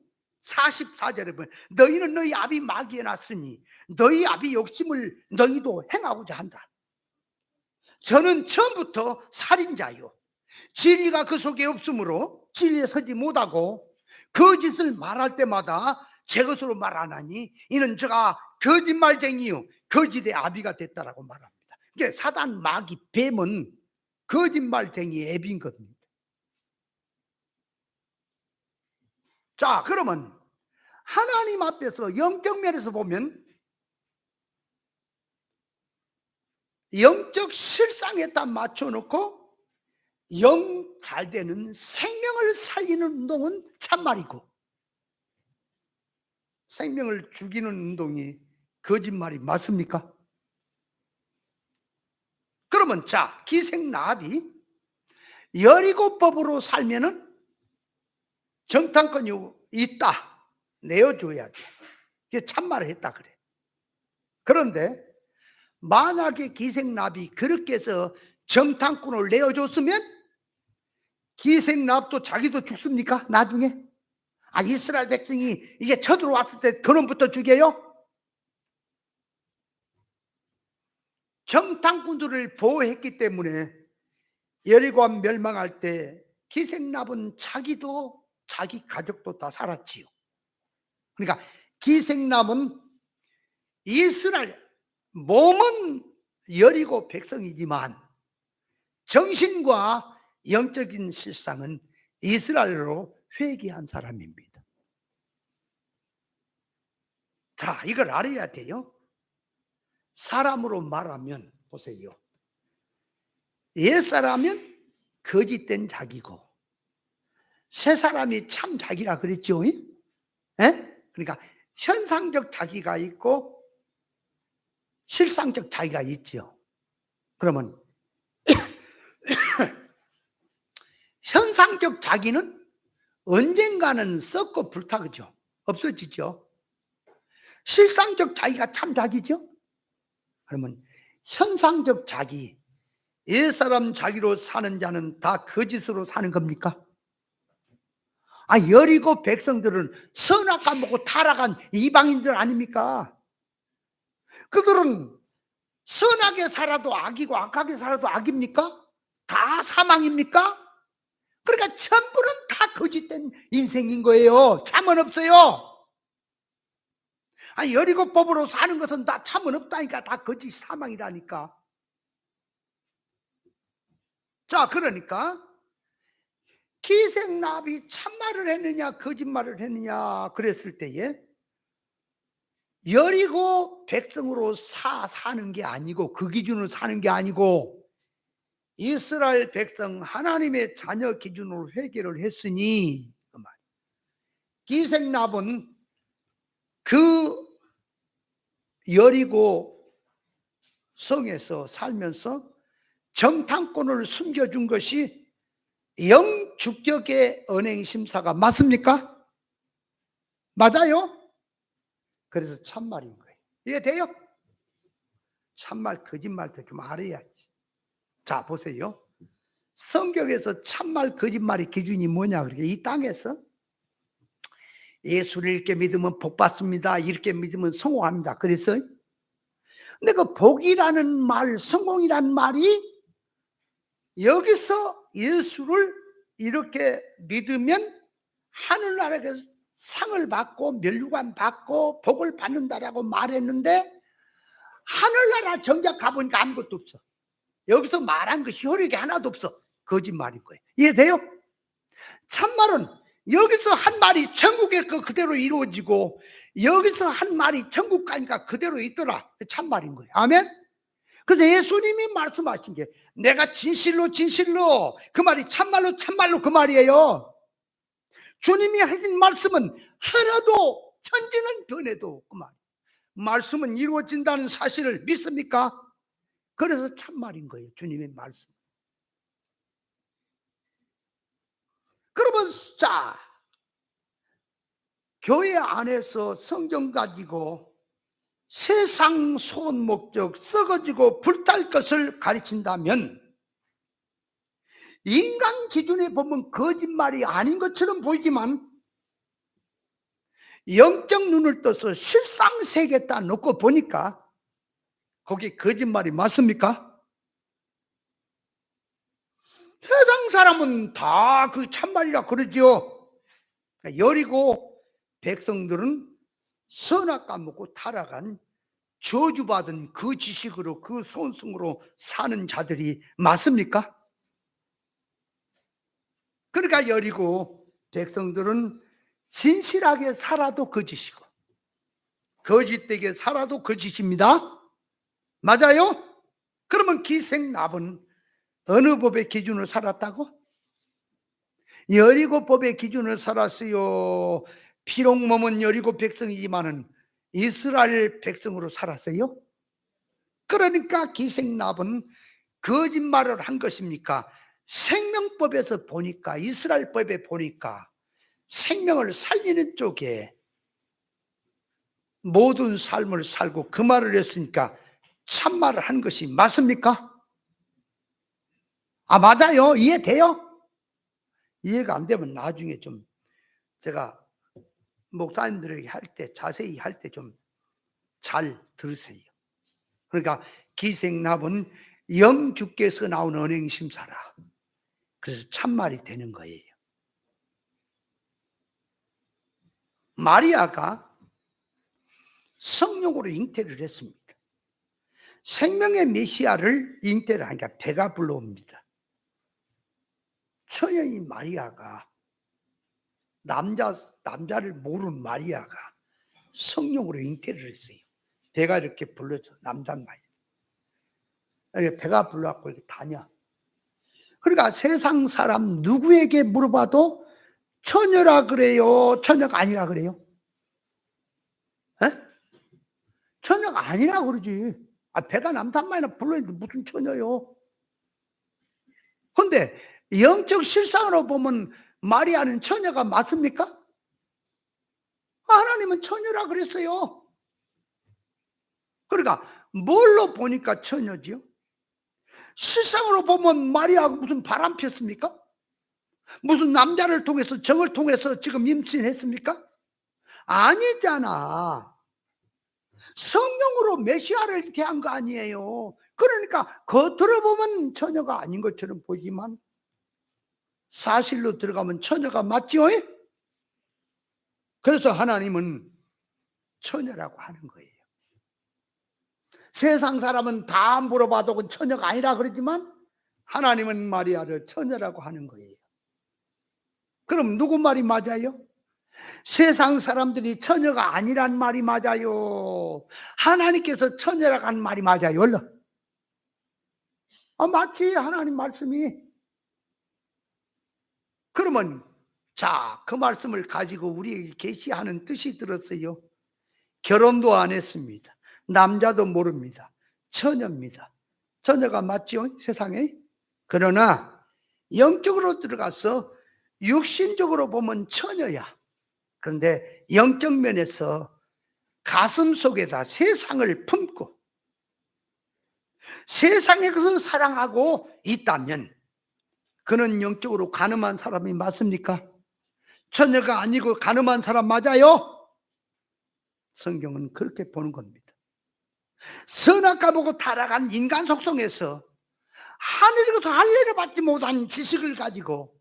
44절에 보면 너희는 너희 아비 마귀에 났으니 너희 아비 욕심을 너희도 행하고자 한다. 저는 처음부터 살인자요 진리가 그 속에 없으므로 진리에 서지 못하고 거짓을 말할 때마다 제 것으로 말하나니 이는 제가 거짓말쟁이요 거짓의 아비가 됐다라고 말합니다. 이게 사단 마귀 뱀은 거짓말쟁이 앱인 겁니다. 자, 그러면 하나님 앞에서 영적 면에서 보면 영적 실상에다 맞춰놓고 영 잘되는 생명을 살리는 운동은 참말이고 생명을 죽이는 운동이 거짓말이 맞습니까? 그러면 자, 기생나합이 여리고법으로 살면은 정탐권이 있다 내어줘야 돼. 이게 참말을 했다 그래. 그런데 만약에 기생나합이 그렇게 해서 정탐꾼을 내어줬으면 기생나합도 자기도 죽습니까? 나중에? 이스라엘 백성이 이제 쳐들어왔을 때 그놈부터 죽여요? 정탐꾼들을 보호했기 때문에 여리고함 멸망할 때 기생나합은 자기도 자기 가족도 다 살았지요. 그러니까 기생나합은 이스라엘 몸은 여리고 백성이지만 정신과 영적인 실상은 이스라엘로 회개한 사람입니다. 자, 이걸 알아야 돼요. 사람으로 말하면 보세요. 옛사람은 거짓된 자기고 새 사람이 참 자기라 그랬죠. 에? 그러니까 현상적 자기가 있고 실상적 자기가 있죠. 그러면 현상적 자기는 언젠가는 썩고 불타죠. 없어지죠. 실상적 자기가 참 자기죠. 그러면 현상적 자기, 옛사람 자기로 사는 자는 다 거짓으로 사는 겁니까? 여리고 백성들은 선악과 먹고 타락한 이방인들 아닙니까? 그들은 선하게 살아도 악이고 악하게 살아도 악입니까? 다 사망입니까? 그러니까 전부는 다 거짓된 인생인 거예요. 참은 없어요. 여리고법으로 사는 것은 다 참은 없다니까. 다 거짓 사망이라니까. 자, 그러니까 기생나비 참말을 했느냐 거짓말을 했느냐 그랬을 때에 여리고 백성으로 사는 게 아니고 그 기준으로 사는 게 아니고 이스라엘 백성 하나님의 자녀 기준으로 회개를 했으니 그 말. 기생납은 그 여리고 성에서 살면서 정탐꾼을 숨겨준 것이 영주격의 언행심사가 맞습니까? 맞아요? 그래서 참말인 거예요. 이해돼요? 참말 거짓말도 좀 알아야지. 자 보세요. 성경에서 참말 거짓말의 기준이 뭐냐 그러게 이 땅에서 예수를 이렇게 믿으면 복 받습니다. 이렇게 믿으면 성공합니다. 그래서 근데 그 복이라는 말, 성공이라는 말이 여기서 예수를 이렇게 믿으면 하늘나라에서 상을 받고 면류관 받고 복을 받는다라고 말했는데 하늘나라 정작 가보니까 아무것도 없어. 여기서 말한 것이 효력이 하나도 없어. 거짓말인 거예요. 이해돼요? 참말은 여기서 한 말이 천국에 그대로 이루어지고 여기서 한 말이 천국 가니까 그대로 있더라. 참말인 거예요. 아멘? 그래서 예수님이 말씀하신 게 내가 진실로 진실로 그 말이 참말로 참말로 그 말이에요. 주님이 하신 말씀은 하나도 천지는 변해도 그 말. 말씀은 이루어진다는 사실을 믿습니까? 그래서 참말인 거예요. 주님의 말씀. 그러면 자 교회 안에서 성경 가지고 세상 소원 목적 썩어지고 불탈 것을 가르친다면 인간 기준에 보면 거짓말이 아닌 것처럼 보이지만 영적 눈을 떠서 실상 세계에 딱 놓고 보니까 거기 거짓말이 맞습니까? 세상 사람은 다 그 참말이라 그러죠. 여리고 백성들은 선악 까먹고 타락한 저주받은 그 지식으로 그 손승으로 사는 자들이 맞습니까? 그러니까 여리고 백성들은 진실하게 살아도 거짓이고 거짓되게 살아도 거짓입니다. 맞아요? 그러면 기생납은 어느 법의 기준으로 살았다고? 여리고 법의 기준으로 살았어요? 비록 몸은 여리고 백성이지만은 이스라엘 백성으로 살았어요? 그러니까 기생납은 거짓말을 한 것입니까? 생명법에서 보니까 이스라엘법에 보니까 생명을 살리는 쪽에 모든 삶을 살고 그 말을 했으니까 참말을 한 것이 맞습니까? 아 맞아요. 이해돼요? 이해가 안 되면 나중에 좀 제가 목사님들에게 할 때 자세히 할 때 좀 잘 들으세요. 그러니까 기생납은 영주께서 나온 언행심사라. 그래서 참말이 되는 거예요. 마리아가 성령으로 잉태를 했습니다. 생명의 메시아를 잉태를 하니까 배가 불러옵니다. 처녀인 마리아가 남자를 모르는 마리아가 성령으로 잉태를 했어요. 배가 이렇게 불러서 남자인 마리아. 배가 불러갖고 이렇게 다녀. 그러니까 세상 사람 누구에게 물어봐도 처녀라 그래요? 처녀가 아니라 그래요? 에? 처녀가 아니라 그러지. 아, 배가 남단 말이나 불러있는데 무슨 처녀요? 근데 영적 실상으로 보면 마리아는 처녀가 맞습니까? 하나님은 처녀라 그랬어요. 그러니까 뭘로 보니까 처녀지요? 실상으로 보면 마리아가 무슨 바람 폈습니까? 무슨 남자를 통해서 정을 통해서 지금 임신했습니까? 아니잖아. 성령으로 메시아를 대한 거 아니에요. 그러니까 겉으로 보면 처녀가 아닌 것처럼 보이지만 사실로 들어가면 처녀가 맞지요? 그래서 하나님은 처녀라고 하는 거예요. 세상 사람은 다 물어봐도 그 처녀가 아니라 그러지만 하나님은 마리아를 처녀라고 하는 거예요. 그럼 누구 말이 맞아요? 세상 사람들이 처녀가 아니란 말이 맞아요? 하나님께서 처녀라고 한 말이 맞아요? 얼른. 맞지, 하나님 말씀이. 그러면 자, 그 말씀을 가지고 우리에게 계시하는 뜻이 들었어요. 결혼도 안 했습니다. 남자도 모릅니다. 처녀입니다. 처녀가 맞죠? 세상에. 그러나 영적으로 들어가서 육신적으로 보면 처녀야. 그런데 영적 면에서 가슴 속에다 세상을 품고 세상의 것을 사랑하고 있다면 그는 영적으로 가늠한 사람이 맞습니까? 처녀가 아니고 가늠한 사람 맞아요? 성경은 그렇게 보는 겁니다. 선악과 보고 타락한 인간 속성에서 하늘에서 할례를 받지 못한 지식을 가지고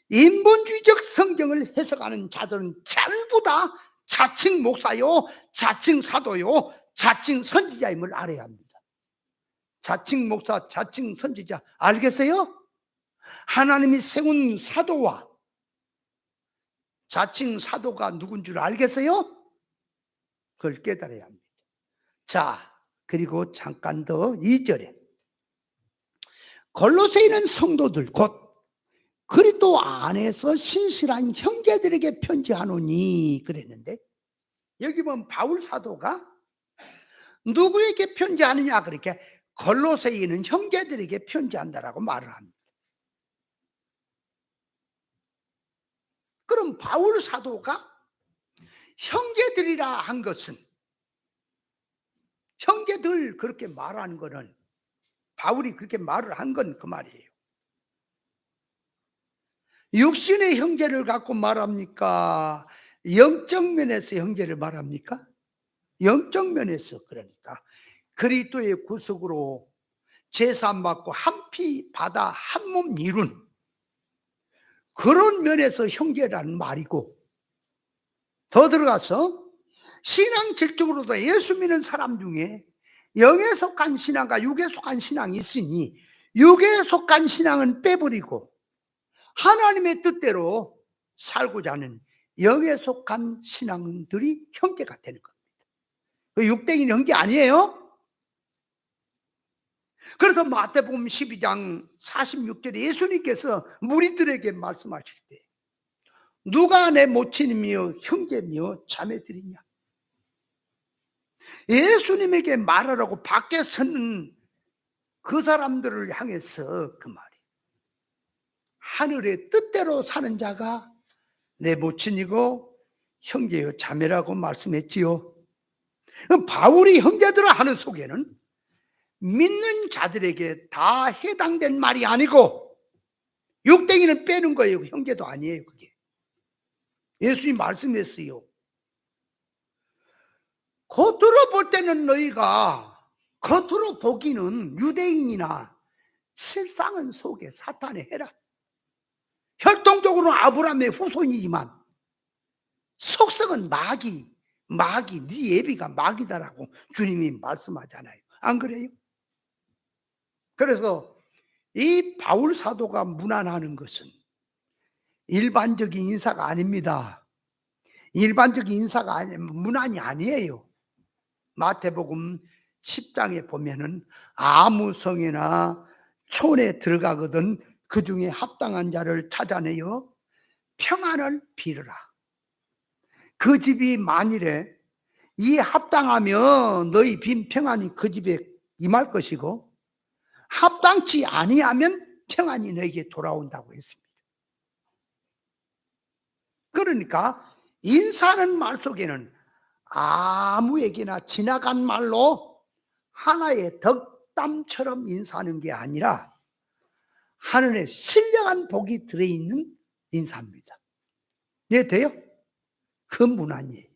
인본주의적 성경을 해석하는 자들은 전부 다 자칭 목사요, 자칭 사도요, 자칭 선지자임을 알아야 합니다. 자칭 목사, 자칭 선지자 알겠어요? 하나님이 세운 사도와 자칭 사도가 누군 줄 알겠어요? 그걸 깨달아야 합니다. 자, 그리고 잠깐 더 2절에 골로새이는 성도들 곧 그리스도 안에서 신실한 형제들에게 편지하노니 그랬는데, 여기 보면 바울 사도가 누구에게 편지하느냐, 그렇게 골로새이는 형제들에게 편지한다라고 말을 합니다. 그럼 바울 사도가 형제들이라 한 것은, 형제들 그렇게 말하는 거는 바울이 그렇게 말을 한 건 그 말이에요. 육신의 형제를 갖고 말합니까? 영적 면에서 형제를 말합니까? 영적 면에서. 그러니까 그리스도의 구속으로 제사함 받고 한 피 받아 한 몸 이룬 그런 면에서 형제라는 말이고, 더 들어가서 신앙 질적으로도 예수 믿는 사람 중에 영에 속한 신앙과 육에 속한 신앙이 있으니 육에 속한 신앙은 빼버리고 하나님의 뜻대로 살고자 하는 영에 속한 신앙들이 형제가 되는 겁니다. 그 육대인 형제 아니에요? 그래서 마태복음 12장 46절에 예수님께서 무리들에게 말씀하실 때 누가 내 모친이며 형제며 자매들이냐, 예수님에게 말하라고 밖에 서는 그 사람들을 향해서 그 말이, 하늘의 뜻대로 사는 자가 내 모친이고 형제요 자매라고 말씀했지요. 바울이 형제들을 하는 속에는 믿는 자들에게 다 해당된 말이 아니고 육댕이는 빼는 거예요. 형제도 아니에요. 그게 예수님 말씀했어요. 겉으로 볼 때는 너희가, 겉으로 보기는 유대인이나 실상은 속에 사탄의 해라. 혈통적으로는 아브라함의 후손이지만 속성은 마귀, 네 예비가 마귀다라고 주님이 말씀하잖아요. 안 그래요? 그래서 이 바울 사도가 문안하는 것은 일반적인 인사가 아닙니다. 일반적인 인사가 문안이 아니에요. 마태복음 10장에 보면은 아무 성이나 촌에 들어가거든 그 중에 합당한 자를 찾아내어 평안을 빌으라. 그 집이 만일에 이 합당하면 너희 빈 평안이 그 집에 임할 것이고 합당치 아니하면 평안이 너에게 돌아온다고 했습니다. 그러니까 인사하는 말 속에는 아무에게나 지나간 말로 하나의 덕담처럼 인사하는 게 아니라 하늘에 신령한 복이 들어있는 인사입니다. 이해돼요? 그 문안이에요.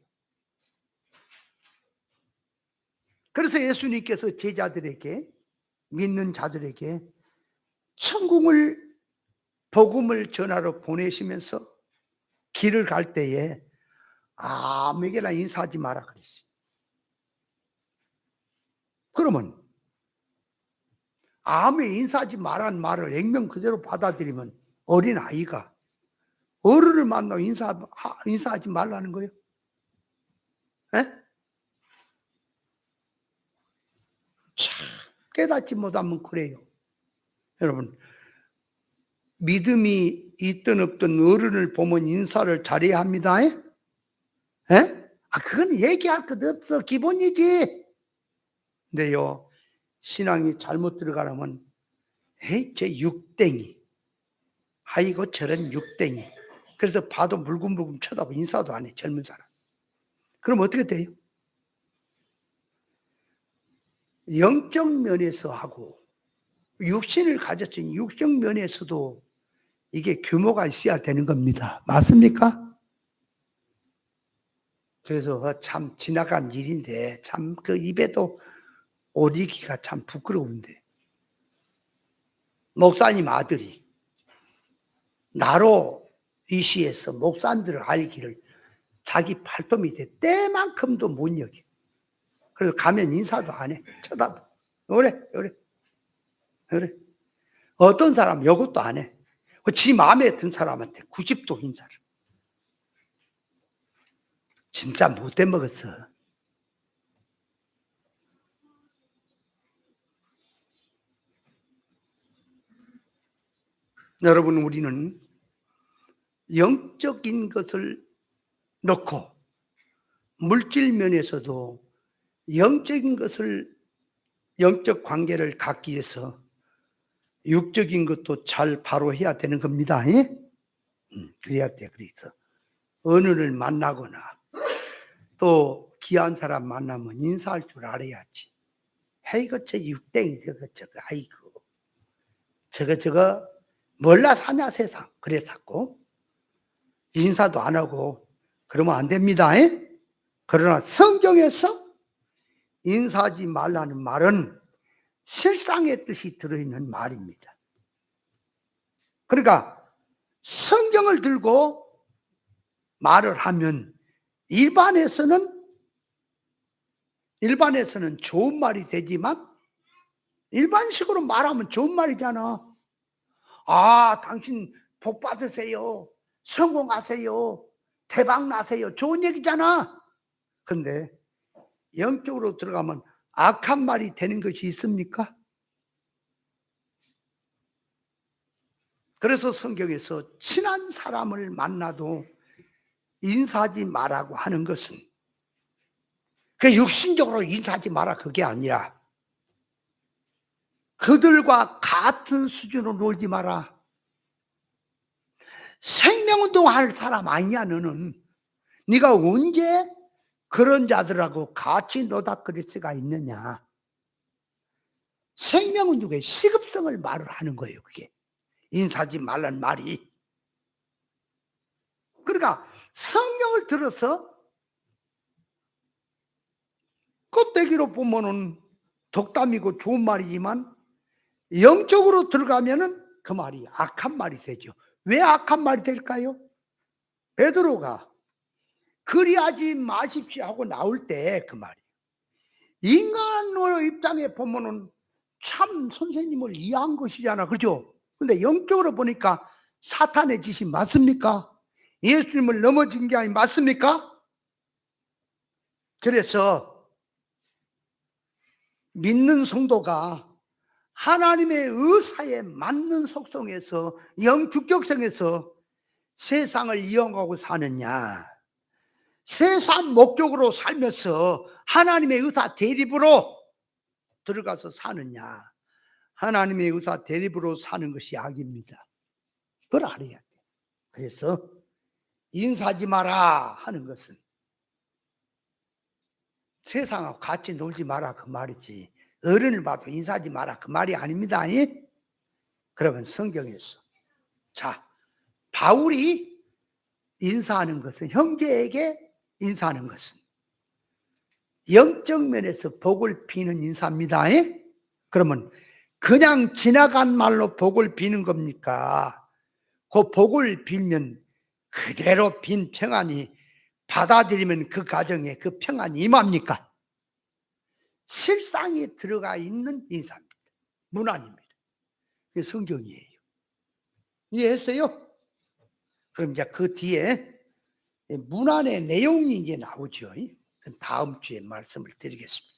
그래서 예수님께서 제자들에게, 믿는 자들에게 천국을, 복음을 전하러 보내시면서 길을 갈 때에 아무에게나 인사하지 마라 그랬어요. 그러면 아무에 인사하지 말라는 말을 액면 그대로 받아들이면 어린아이가 어른을 만나고 인사하지 말라는 거예요? 예? 참 깨닫지 못하면 그래요. 여러분, 믿음이 있든 없든 어른을 보면 인사를 잘해야 합니다. 예? 그건 얘기할 것 없어. 기본이지. 근데요, 신앙이 잘못 들어가려면, 에이, 제 육땡이. 아이고, 저런 육땡이. 그래서 봐도 물금물금 쳐다보고 인사도 안 해, 젊은 사람. 그럼 어떻게 돼요? 영적 면에서 하고, 육신을 가졌으니 육적 면에서도 이게 규모가 있어야 되는 겁니다. 맞습니까? 그래서 참 지나간 일인데, 참 그 입에도 오리기가 참 부끄러운데. 목사님 아들이 나로 이 시에서 목사님들을 알기를 자기 팔도 밑에 때만큼도 못 여겨. 그래서 가면 인사도 안 해. 쳐다봐. 그래. 어떤 사람 이것도 안 해. 지 마음에 든 사람한테 90도 인사를. 진짜 못돼 먹었어. 여러분, 우리는 영적인 것을 놓고 물질 면에서도 영적인 것을, 영적 관계를 갖기 위해서 육적인 것도 잘 바로 해야 되는 겁니다. 그래야 돼. 그래서 어른을 만나거나 또 귀한 사람 만나면 인사할 줄 알아야지. 아이고, 저 육땡이 저거 아이고 저거 몰라 사냐 세상. 그래 자꾸 인사도 안 하고 그러면 안 됩니다. 그러나 성경에서 인사하지 말라는 말은 실상의 뜻이 들어있는 말입니다. 그러니까 성경을 들고 말을 하면 일반에서는 좋은 말이 되지만 일반식으로 말하면 좋은 말이잖아. 당신 복 받으세요. 성공하세요. 대박 나세요. 좋은 얘기잖아. 그런데 영적으로 들어가면 악한 말이 되는 것이 있습니까? 그래서 성경에서 친한 사람을 만나도 인사하지 말라고 하는 것은 그 육신적으로 인사하지 마라 그게 아니라 그들과 같은 수준으로 놀지 마라. 생명운동 할 사람 아니냐 너는. 네가 언제 그런 자들하고 같이 노닥거릴 수가 있느냐. 생명운동의 시급성을 말을 하는 거예요. 그게 인사하지 말란 말이. 그러니까 성경을 들어서 껍데기로 보면은 덕담이고 좋은 말이지만 영적으로 들어가면은 그 말이 악한 말이 되죠. 왜 악한 말이 될까요? 베드로가 그리하지 마십시오 하고 나올 때 그 말이 인간의 입장에 보면은 참 선생님을 이해한 것이잖아. 그죠? 근데 영적으로 보니까 사탄의 짓이 맞습니까? 예수님을 넘어진 게 아니 맞습니까? 그래서 믿는 성도가 하나님의 의사에 맞는 속성에서 영주격성에서 세상을 이용하고 사느냐, 세상 목적으로 살면서 하나님의 의사 대립으로 들어가서 사느냐, 하나님의 의사 대립으로 사는 것이 악입니다. 그걸 알아야 돼. 그래서 인사하지 마라 하는 것은 세상하고 같이 놀지 마라 그 말이지, 어른을 봐도 인사하지 마라 그 말이 아닙니다. 그러면 성경에서 바울이 인사하는 것은, 형제에게 인사하는 것은 영적 면에서 복을 비는 인사입니다. 그러면 그냥 지나간 말로 복을 비는 겁니까? 그 복을 빌면 그대로 빈 평안이 받아들이면 그 가정에 그 평안이 임합니까? 실상이 들어가 있는 인사입니다. 문안입니다. 그게 성경이에요. 이해했어요? 그럼 이제 그 뒤에 문안의 내용이 이제 나오죠. 그 다음 주에 말씀을 드리겠습니다.